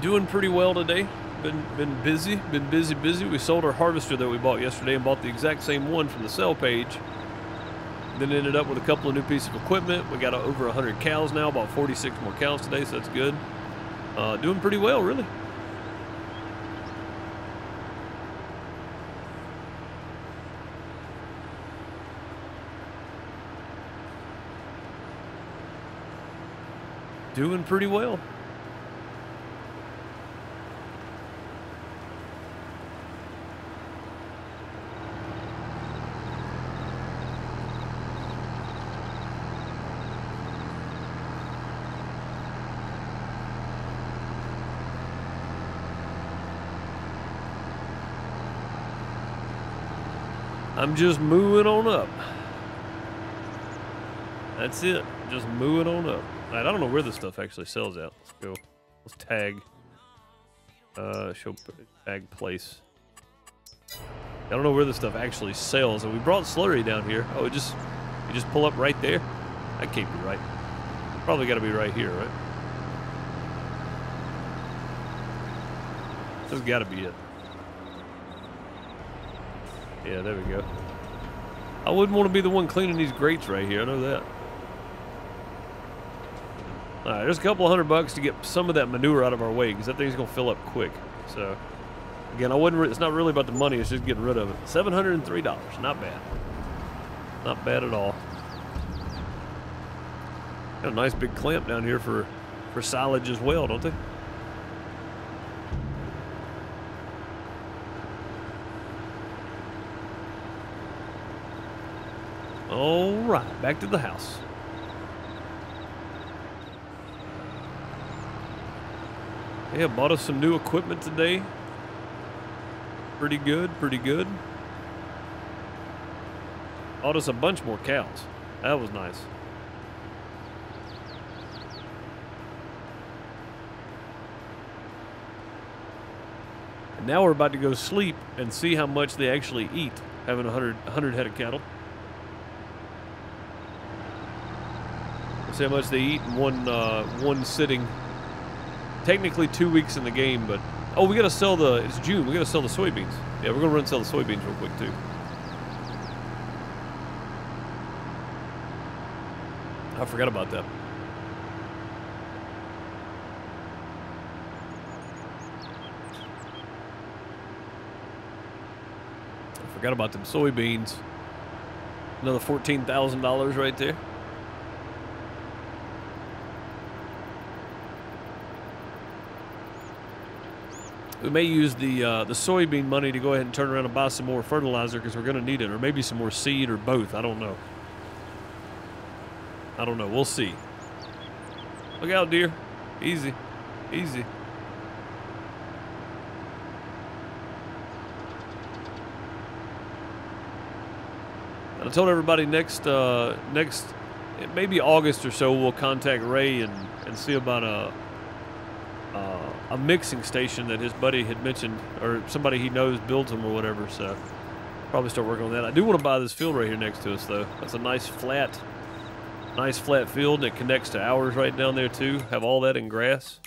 Doing pretty well today. Been busy. We sold our harvester that we bought yesterday and bought the exact same one from the sell page. Then ended up with a couple of new pieces of equipment. We got over 100 cows now. Bought 46 more cows today, so that's good. Doing pretty well, really. Doing pretty well. I'm just moving on up. That's it. Just moving on up. All right, I don't know where this stuff actually sells at. Let's go. Let's tag. Show tag place. I don't know where this stuff actually sells. And we brought slurry down here. Oh, you just pull up right there? That can't be right. Probably got to be right here, right? This has got to be it. Yeah, there we go. I wouldn't want to be the one cleaning these grates right here. I know that. All right, there's a couple of $100 to get some of that manure out of our way because that thing's gonna fill up quick. So, again, it's not really about the money. It's just getting rid of it. $703. Not bad. Not bad at all. Got a nice big clamp down here for silage as well, don't they? All right, back to the house. Yeah, bought us some new equipment today. Pretty good, pretty good. Bought us a bunch more cows. That was nice. And now we're about to go sleep and see how much they actually eat, having 100 head of cattle. See how much they eat in one sitting. Technically 2 weeks in the game, but oh, we gotta sell it's June. We gotta sell the soybeans. Yeah, we're gonna run and sell the soybeans real quick too. I forgot about that. I forgot about them soybeans. Another $14,000 right there. We may use the soybean money to go ahead and turn around and buy some more fertilizer because we're going to need it, or maybe some more seed or both. I don't know. I don't know. We'll see. Look out, dear. Easy. Easy. And I told everybody next maybe August or so we'll contact Ray and see about a mixing station that his buddy had mentioned, or somebody he knows builds them or whatever, so probably start working on that. I do want to buy this field right here next to us though. That's a nice flat field, and it connects to ours right down there too. Have all that in grass.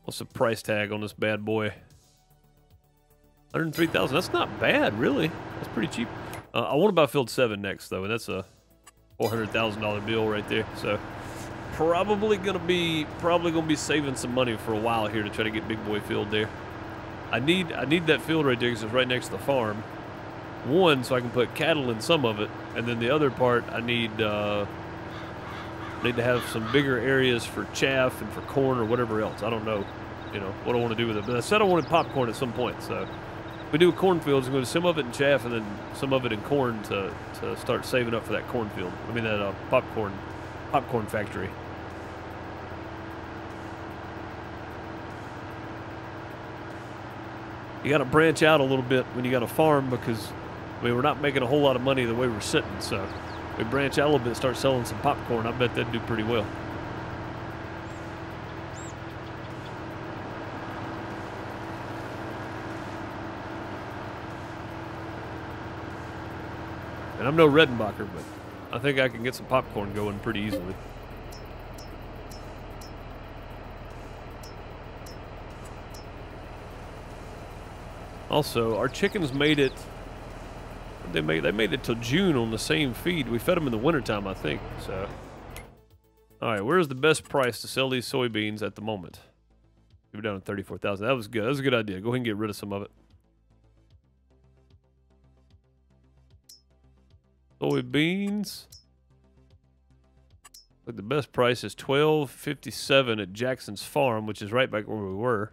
What's the price tag on this bad boy? $103,000. That's not bad, really. That's pretty cheap. I want to buy field 7 next though, and that's a $400,000 bill right there, so probably gonna be saving some money for a while here to try to get big boy field there. I need that field right there because it's right next to the farm, one so I can put cattle in some of it, and then the other part I need to have some bigger areas for chaff and for corn or whatever else. I don't know, you know, what I want to do with it. But I said I wanted popcorn at some point, so we do cornfields. I'm going to do some of it in chaff and then some of it in corn to start saving up for that cornfield. I mean that popcorn factory. You got to branch out a little bit when you got a farm because, I mean, we're not making a whole lot of money the way we're sitting. So we branch out a little bit, start selling some popcorn. I bet that'd do pretty well. And I'm no Redenbacher, but I think I can get some popcorn going pretty easily. Also, our chickens made it. They made it till June on the same feed. We fed them in the wintertime, I think. So, all right, where's the best price to sell these soybeans at the moment? We're down to 34,000. That was good. That was a good idea. Go ahead and get rid of some of it. Soybeans. Look, the best price is $12.57 at Jackson's farm, which is right back where we were.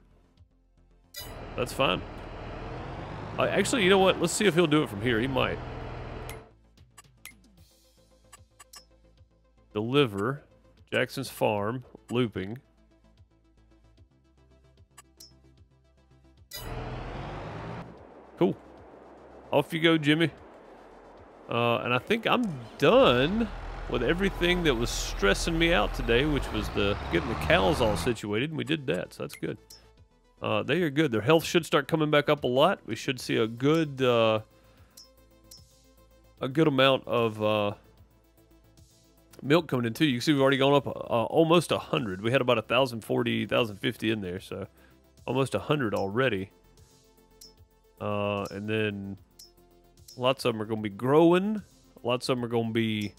That's fine. Actually, you know what? Let's see if he'll do it from here. He might. Deliver. Jackson's farm. Looping. Cool. Off you go, Jimmy. And I think I'm done with everything that was stressing me out today, which was getting the cows all situated, and we did that, so that's good. They are good. Their health should start coming back up a lot. We should see a good amount of milk coming in too. You can see we've already gone up almost 100. We had about 1,040, 1,050 in there, so almost 100 already. And then lots of them are going to be growing. Lots of them are going to be.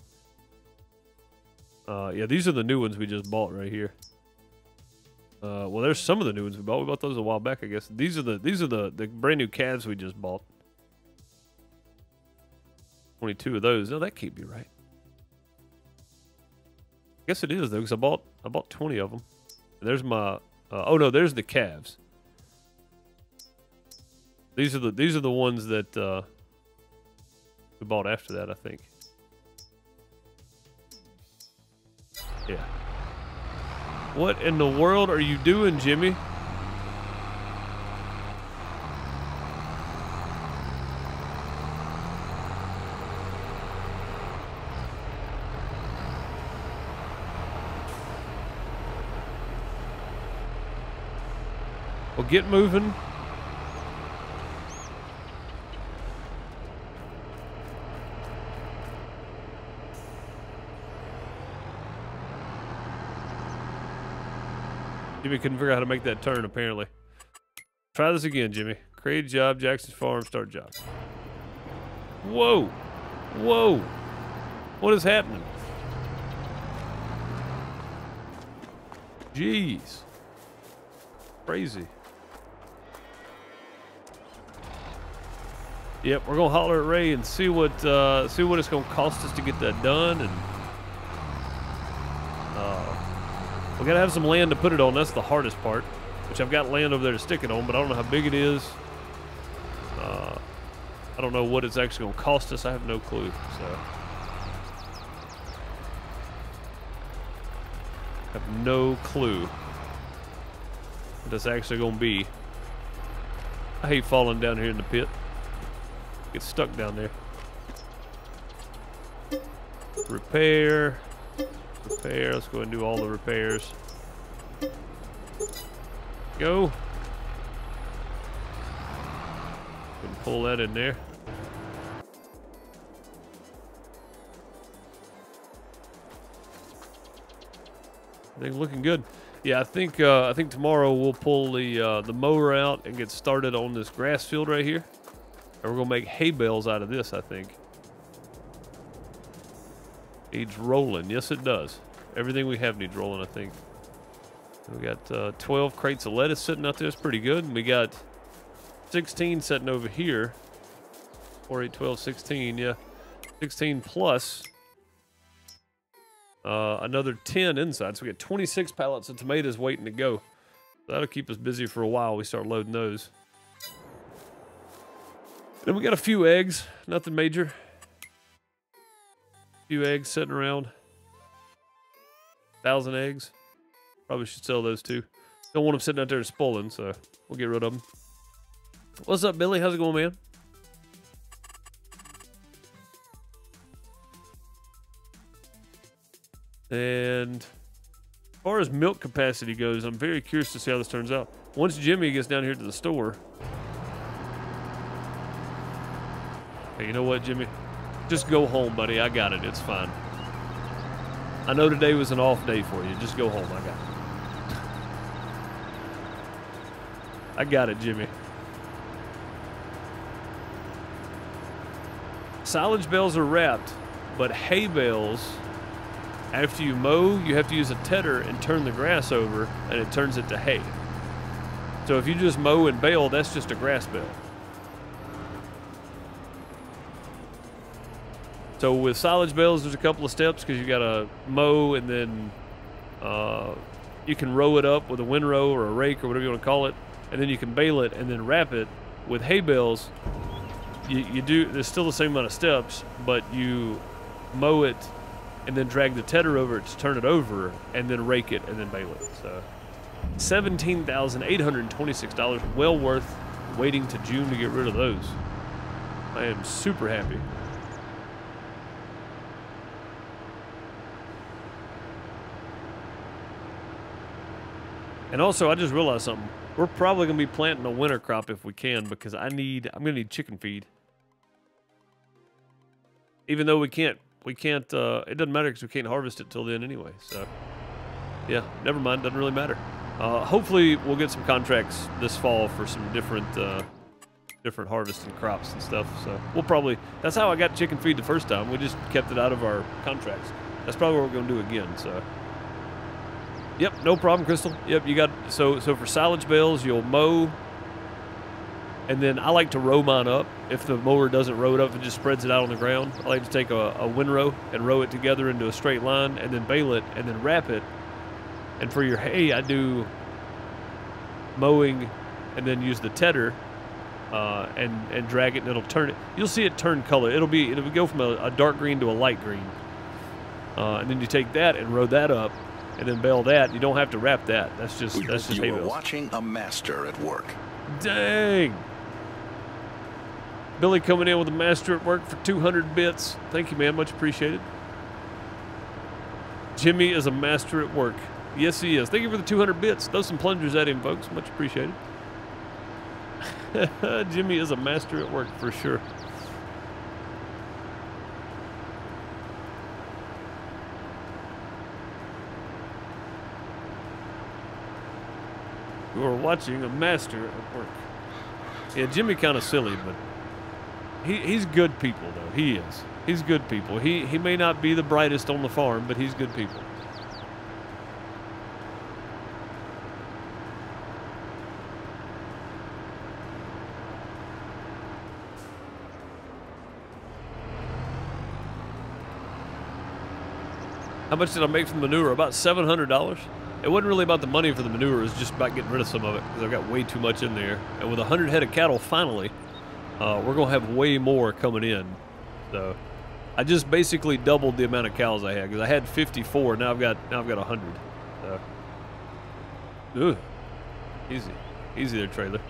Yeah, these are the new ones we just bought right here. Well, there's some of the new ones we bought. We bought those a while back, I guess. These are the brand new calves we just bought. 22 of those. No, that can't be right. I guess it is though, because I bought 20 of them. And there's my. Oh no, there's the calves. These are the ones that we bought after that, I think. Yeah. What in the world are you doing, Jimmy? Well, get moving. Jimmy couldn't figure out how to make that turn, apparently. Try this again, Jimmy. Create a job, Jackson's farm, start job. Whoa. Whoa. What is happening? Jeez. Crazy. Yep, we're gonna holler at Ray and see what it's gonna cost us to get that done, and we gotta have some land to put it on. That's the hardest part. Which I've got land over there to stick it on, but I don't know how big it is. I don't know what it's actually gonna cost us. I have no clue. So I have no clue what it's actually gonna be. I hate falling down here in the pit. Get stuck down there. Repair. Repair. Let's go ahead and do all the repairs. Go. Can pull that in there. Everything's looking good. Yeah, I think tomorrow we'll pull the mower out and get started on this grass field right here. And we're gonna make hay bales out of this, I think. Needs rolling. Yes, it does. Everything we have needs rolling, I think. We got 12 crates of lettuce sitting out there. It's pretty good. And we got 16 sitting over here. 4, 8, 12, 16, yeah. 16 plus another 10 inside. So we got 26 pallets of tomatoes waiting to go. That'll keep us busy for a while. We start loading those. Then we got a few eggs, nothing major. A few eggs sitting around. 1,000 eggs. Probably should sell those too. Don't want them sitting out there spoiling, so we'll get rid of them. What's up, Billy? How's it going, man? And as far as milk capacity goes, I'm very curious to see how this turns out. Once Jimmy gets down here to the store. Hey, you know what, Jimmy? Just go home, buddy. I got it. It's fine. I know today was an off day for you. Just go home. I got it. I got it, Jimmy. Silage bales are wrapped, but hay bales, after you mow, you have to use a tedder and turn the grass over, and it turns it to hay. So if you just mow and bale, that's just a grass bale. So with silage bales, there's a couple of steps because you got to mow, and then you can row it up with a windrow or a rake or whatever you want to call it, and then you can bale it and then wrap it. With hay bales, you do, there's still the same amount of steps, but you mow it and then drag the tedder over it to turn it over, and then rake it and then bale it. So $17,826, well worth waiting to June to get rid of those. I am super happy. And also, I just realized something. We're probably going to be planting a winter crop if we can, because I'm going to need chicken feed. Even though we can't, it doesn't matter because we can't harvest it till then anyway. So, yeah, never mind. Doesn't really matter. Hopefully, we'll get some contracts this fall for some different harvesting crops and stuff. So, we'll probably, that's how I got chicken feed the first time. We just kept it out of our contracts. That's probably what we're going to do again, so. Yep, no problem, Crystal. Yep, you got, so for silage bales, you'll mow, and then I like to row mine up. If the mower doesn't row it up, it just spreads it out on the ground. I like to take a windrow and row it together into a straight line, and then bale it, and then wrap it. And for your hay, I do mowing, and then use the tedder, and drag it, and it'll turn it. You'll see it turn color. It'll go from a dark green to a light green. And then you take that and row that up, and then bale that. You don't have to wrap that. That's just hay bales. You are watching a master at work. Dang. Billy coming in with a master at work for 200 bits. Thank you, man. Much appreciated. Jimmy is a master at work. Yes, he is. Thank you for the 200 bits. Throw some plungers at him, folks. Much appreciated. Jimmy is a master at work for sure. You are watching a master at work. Yeah, Jimmy kind of silly, but he's good people, though. He is. He's good people. He may not be the brightest on the farm, but he's good people. How much did I make from the manure? About $700. It wasn't really about the money for the manure. It was just about getting rid of some of it because I've got way too much in there. And with 100 head of cattle, finally, we're going to have way more coming in. So I just basically doubled the amount of cows I had because I had 54. Now I've got 100. So, ooh, easy there, trailer.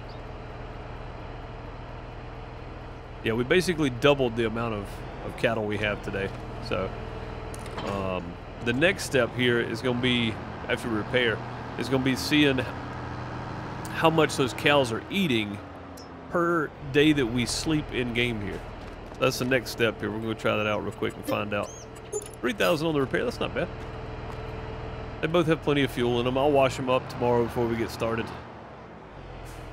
Yeah, we basically doubled the amount of cattle we have today. So the next step here is going to be, after repair, is going to be seeing how much those cows are eating per day that we sleep in game here. That's the next step here. We're going to try that out real quick and find out. 3,000 on the repair. That's not bad. They both have plenty of fuel in them. I'll wash them up tomorrow before we get started.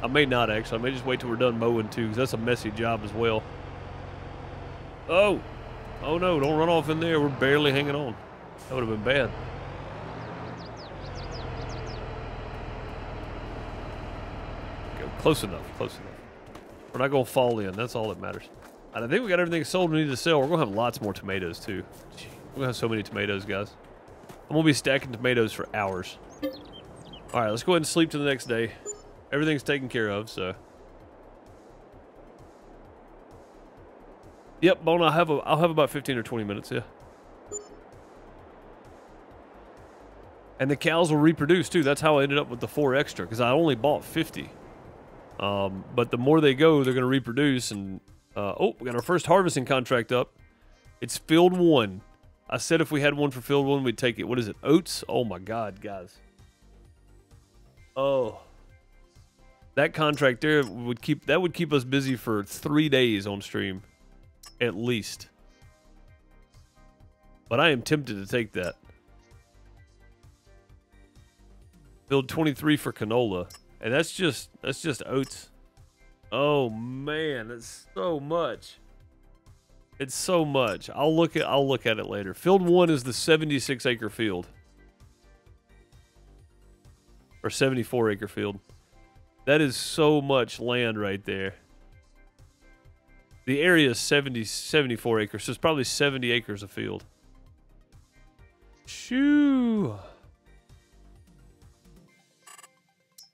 I may not, actually. I may just wait till we're done mowing too, because that's a messy job as well. Oh no, don't run off in there. We're barely hanging on. That would have been bad. Go close enough, close enough. We're not going to fall in. That's all that matters. And I think we got everything sold we need to sell. We're going to have lots more tomatoes, too. Gee, we're going to have so many tomatoes, guys. I'm going to be stacking tomatoes for hours. All right, let's go ahead and sleep to the next day. Everything's taken care of, so. Yep, Bona, I'll have about 15 or 20 minutes, yeah. And the cows will reproduce, too. That's how I ended up with the 4 extra, because I only bought 50. But the more they go, they're going to reproduce, and... oh, we got our first harvesting contract up. It's field 1. I said if we had one for field 1, we'd take it. What is it? Oats? Oh my God, guys. Oh. That contract there would keep us busy for 3 days on stream. At least. But I am tempted to take that. Field 23 for canola. And that's just oats. Oh man, it's so much. It's so much. I'll look at it later. Field 1 is the 76 acre field. Or 74 acre field. That is so much land right there. The area is 74 acres, so it's probably 70 acres of field. Shoo.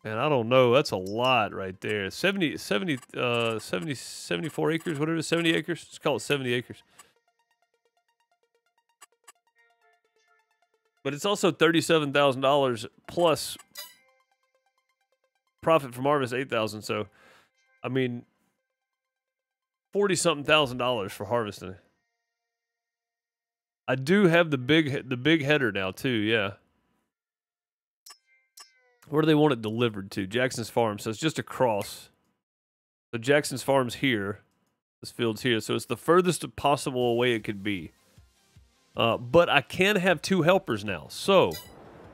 Man, I don't know. That's a lot right there. 74 acres, whatever it is, 70 acres? Let's call it 70 acres. But it's also $37,000 plus profit from harvest, $8,000. So, I mean, 40-something thousand for harvesting. I do have the big header now too. Yeah. Where do they want it delivered to? Jackson's Farm. So it's just across. So Jackson's Farm's here. This field's here. So it's the furthest possible away it could be. But I can have 2 helpers now. So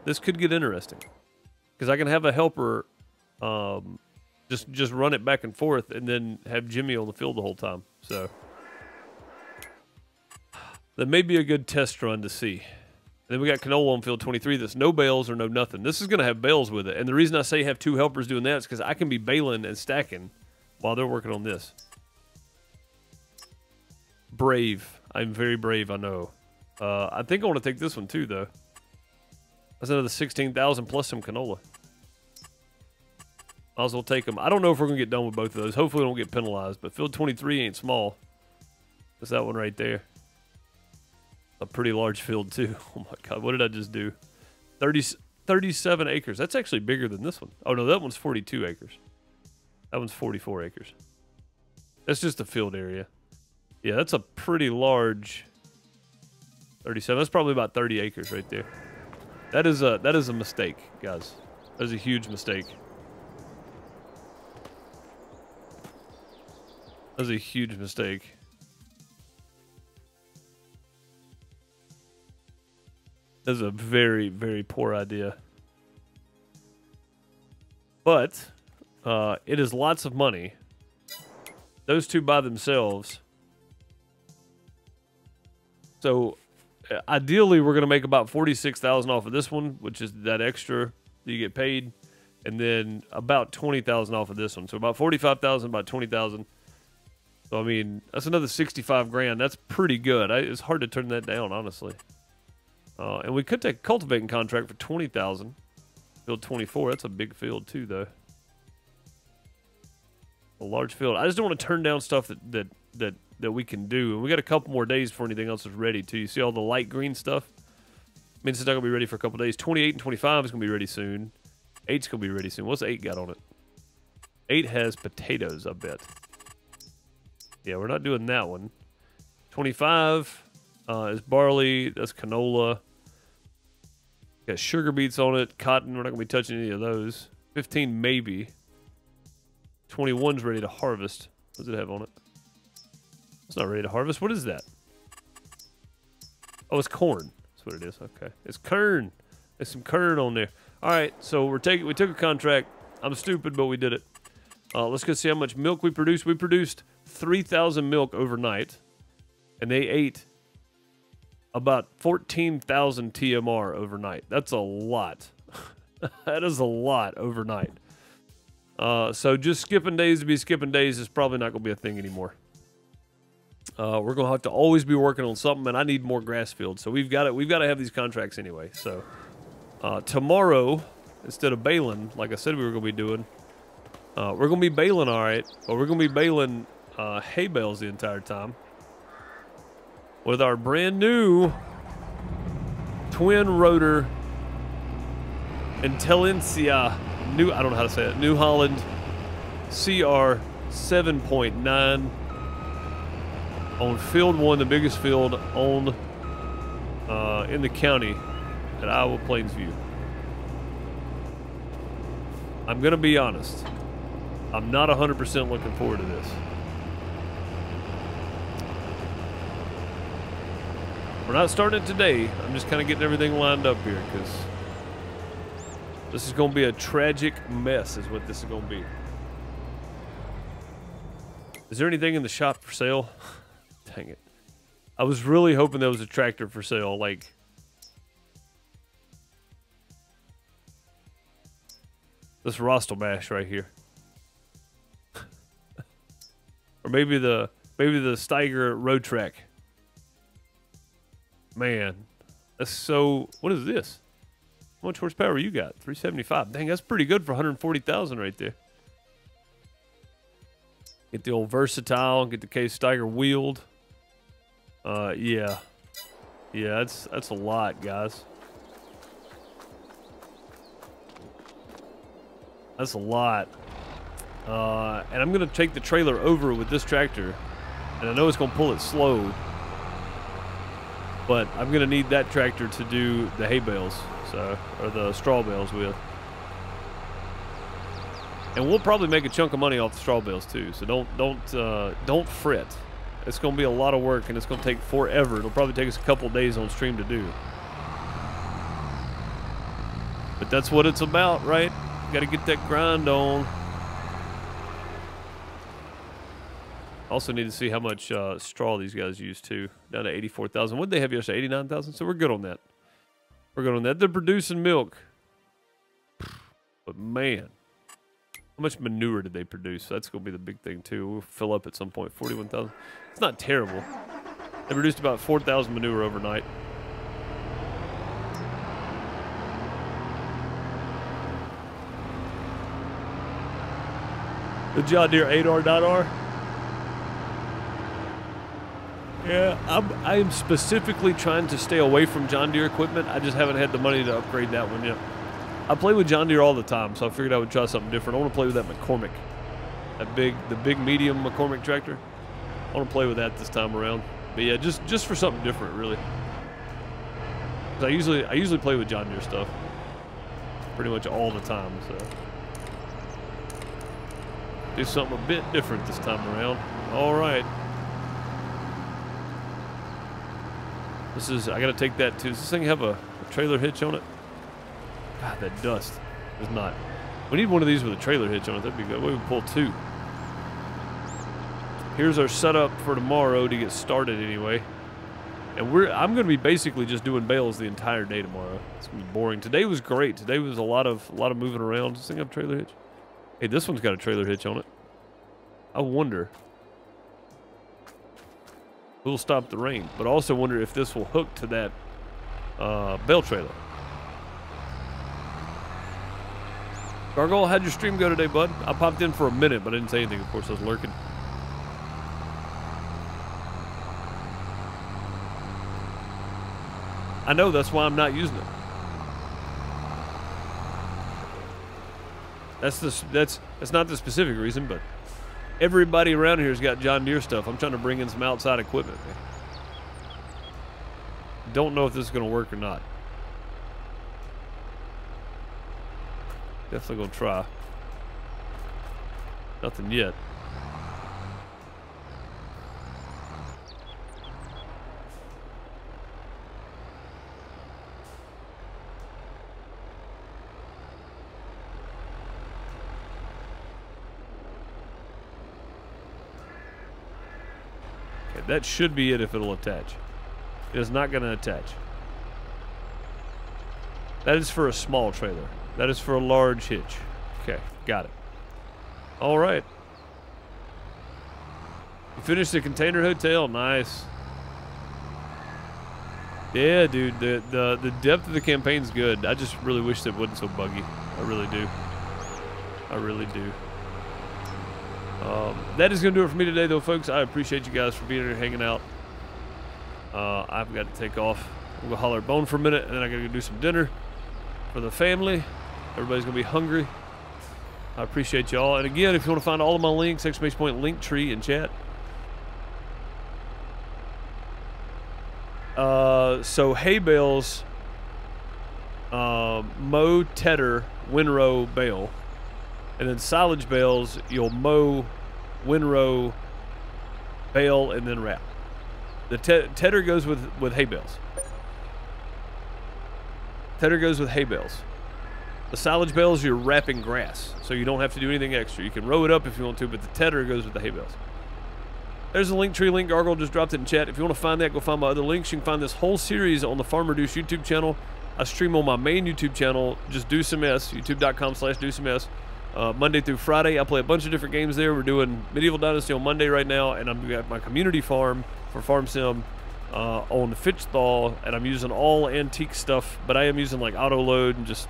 this could get interesting. Because I can have a helper just run it back and forth and then have Jimmy on the field the whole time. So that may be a good test run to see. And then we got canola on field 23 that's no bales or no nothing. This is going to have bales with it. And the reason I say have 2 helpers doing that is because I can be baling and stacking while they're working on this. Brave. I'm very brave, I know. I think I want to take this one too, though. That's another 16,000 plus some canola. Might as well take them. I don't know if we're going to get done with both of those. Hopefully we don't get penalized. But field 23 ain't small. That's that one right there. A pretty large field, too. Oh, my God. What did I just do? 37 acres. That's actually bigger than this one. Oh, no. That one's 42 acres. That one's 44 acres. That's just the field area. Yeah, that's a pretty large 37. That's probably about 30 acres right there. That is a mistake, guys. That is a huge mistake. That was a huge mistake. That was a very, very poor idea. But it is lots of money. Those 2 by themselves. So ideally, we're going to make about $46,000 off of this one, which is that extra that you get paid, and then about $20,000 off of this one. So about $45,000, about $20,000. So I mean, that's another 65 grand. That's pretty good. It's hard to turn that down, honestly. And we could take a cultivating contract for $20,000. Field 24. That's a big field too, though. A large field. I just don't want to turn down stuff that we can do. And we got a couple more days before anything else is ready too. You see all the light green stuff? I mean, it's not gonna be ready for a couple days. 28 and 25 is gonna be ready soon. 8's gonna be ready soon. What's 8 got on it? 8 has potatoes, I bet. Yeah, we're not doing that one. 25 is barley. That's canola. Got sugar beets on it. Cotton. We're not gonna be touching any of those. 15 maybe. 21's ready to harvest. What does it have on it? It's not ready to harvest. What is that? Oh, it's corn. That's what it is. Okay. It's kern. There's some kern on there. All right. So we took a contract. I'm stupid, but we did it. Let's go see how much milk we produced. We produced 3,000 milk overnight, and they ate about 14,000 TMR overnight. That's a lot. That is a lot overnight. So just skipping days to be skipping days is probably not going to be a thing anymore. We're gonna have to always be working on something, and I need more grass fields. So we've got to have these contracts anyway. So tomorrow, instead of baling, like I said we were gonna be doing, we're gonna be baling, all right, but we're gonna be baling hay bales the entire time with our brand new twin rotor Intelligentsia new, I don't know how to say it, New Holland CR 7.9 on field 1, the biggest field on in the county at Iowa Plains View. I'm gonna be honest, I'm not 100% looking forward to this. We're not starting it today. I'm just kind of getting everything lined up here because this is going to be a tragic mess is what this is going to be. Is there anything in the shop for sale? Dang it. I was really hoping there was a tractor for sale, like this Rostelmash right here. Or maybe the Steiger Road Track. Man, that's so... What is this? How much horsepower you got? 375. Dang, that's pretty good for 140,000 right there. Get the old Versatile. Get the Case Steiger wheeled. Yeah. Yeah, that's a lot, guys. That's a lot. And I'm going to take the trailer over with this tractor. And I know it's going to pull it slow. But I'm going to need that tractor to do the hay bales, so, or the straw bales with. And we'll probably make a chunk of money off the straw bales too, so don't fret. It's going to be a lot of work, and it's going to take forever. It'll probably take us a couple days on stream to do. But that's what it's about, right? Got to get that grind on. Also need to see how much straw these guys use too. Down to 84,000. What did they have yesterday? 89,000. So we're good on that. We're good on that. They're producing milk. But man, how much manure did they produce? That's going to be the big thing too. We'll fill up at some point. 41,000. It's not terrible. They produced about 4,000 manure overnight. The John Deere 8R.R. Yeah, I am specifically trying to stay away from John Deere equipment. I just haven't had the money to upgrade that one yet. I play with John Deere all the time, so I figured I would try something different. I want to play with that McCormick, the big medium McCormick tractor. I want to play with that this time around. But yeah, just for something different, really. 'Cause I usually play with John Deere stuff pretty much all the time, so do something a bit different this time around. All right. I gotta take that too. Does this thing have a trailer hitch on it? God, that dust is not. We need one of these with a trailer hitch on it. That'd be good. We would pull two. Here's our setup for tomorrow to get started anyway. And I'm gonna be basically just doing bales the entire day tomorrow. It's gonna be boring. Today was great. Today was a lot of moving around. Does this thing have a trailer hitch? Hey, this one's got a trailer hitch on it. I wonder. Will stop the rain, but I also wonder if this will hook to that bale trailer. Gargoyle, how'd your stream go today, bud? I popped in for a minute, but I didn't say anything. Of course, I was lurking. I know, that's why I'm not using it. That's not the specific reason, but everybody around here's got John Deere stuff. I'm trying to bring in some outside equipment. Don't know if this is going to work or not. Definitely going to try. Nothing yet. That should be it if it'll attach. It is not going to attach. That is for a small trailer. That is for a large hitch. Okay, got it. All right. finished the container hotel. Nice. Yeah, dude. The depth of the campaign's good. I just really wish that it wasn't so buggy. I really do. I really do. That is going to do it for me today, though, folks. I appreciate you guys for being here hanging out. I've got to take off. I'm going to holler at Bone for a minute, and then I got to go do some dinner for the family. Everybody's going to be hungry. I appreciate y'all. And again, if you want to find all of my links, !link tree in chat. So hay bales, mow, tedder, windrow, bale. And then silage bales, you'll mow, windrow, bale, and then wrap. The tedder goes with hay bales. Tedder goes with hay bales. The silage bales, you're wrapping grass, so you don't have to do anything extra. You can row it up if you want to, but the tedder goes with the hay bales. There's a link tree link. Gargoyle just dropped it in chat. If you want to find that, go find my other links. You can find this whole series on the Farm Reduce YouTube channel. I stream on my main YouTube channel, just Do Some S, youtube.com/DoSomeS. Monday through Friday, I play a bunch of different games there. We're doing Medieval Dynasty on Monday right now, and I'm at my community farm for Farm Sim on Fitchthaw, and I'm using all antique stuff, but I am using like auto load and just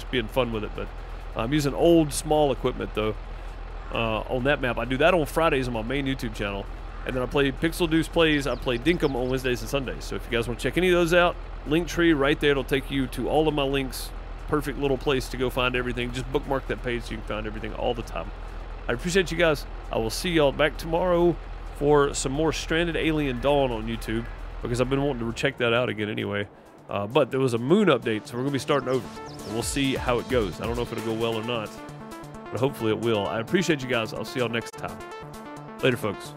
being fun with it. But I'm using old small equipment though on that map. I do that on Fridays on my main YouTube channel, and then I play Pixel Deuce Plays. I play Dinkum on Wednesdays and Sundays. So if you guys want to check any of those out, link tree right there. It'll take you to all of my links. Perfect little place to go find everything. Just bookmark that page so you can find everything all the time. I appreciate you guys. I will see y'all back tomorrow for some more Stranded Alien Dawn on YouTube, because I've been wanting to check that out again anyway. But there was a moon update, so we're going to be starting over. And we'll see how it goes. I don't know if it'll go well or not, but hopefully it will. I appreciate you guys. I'll see y'all next time. Later, folks.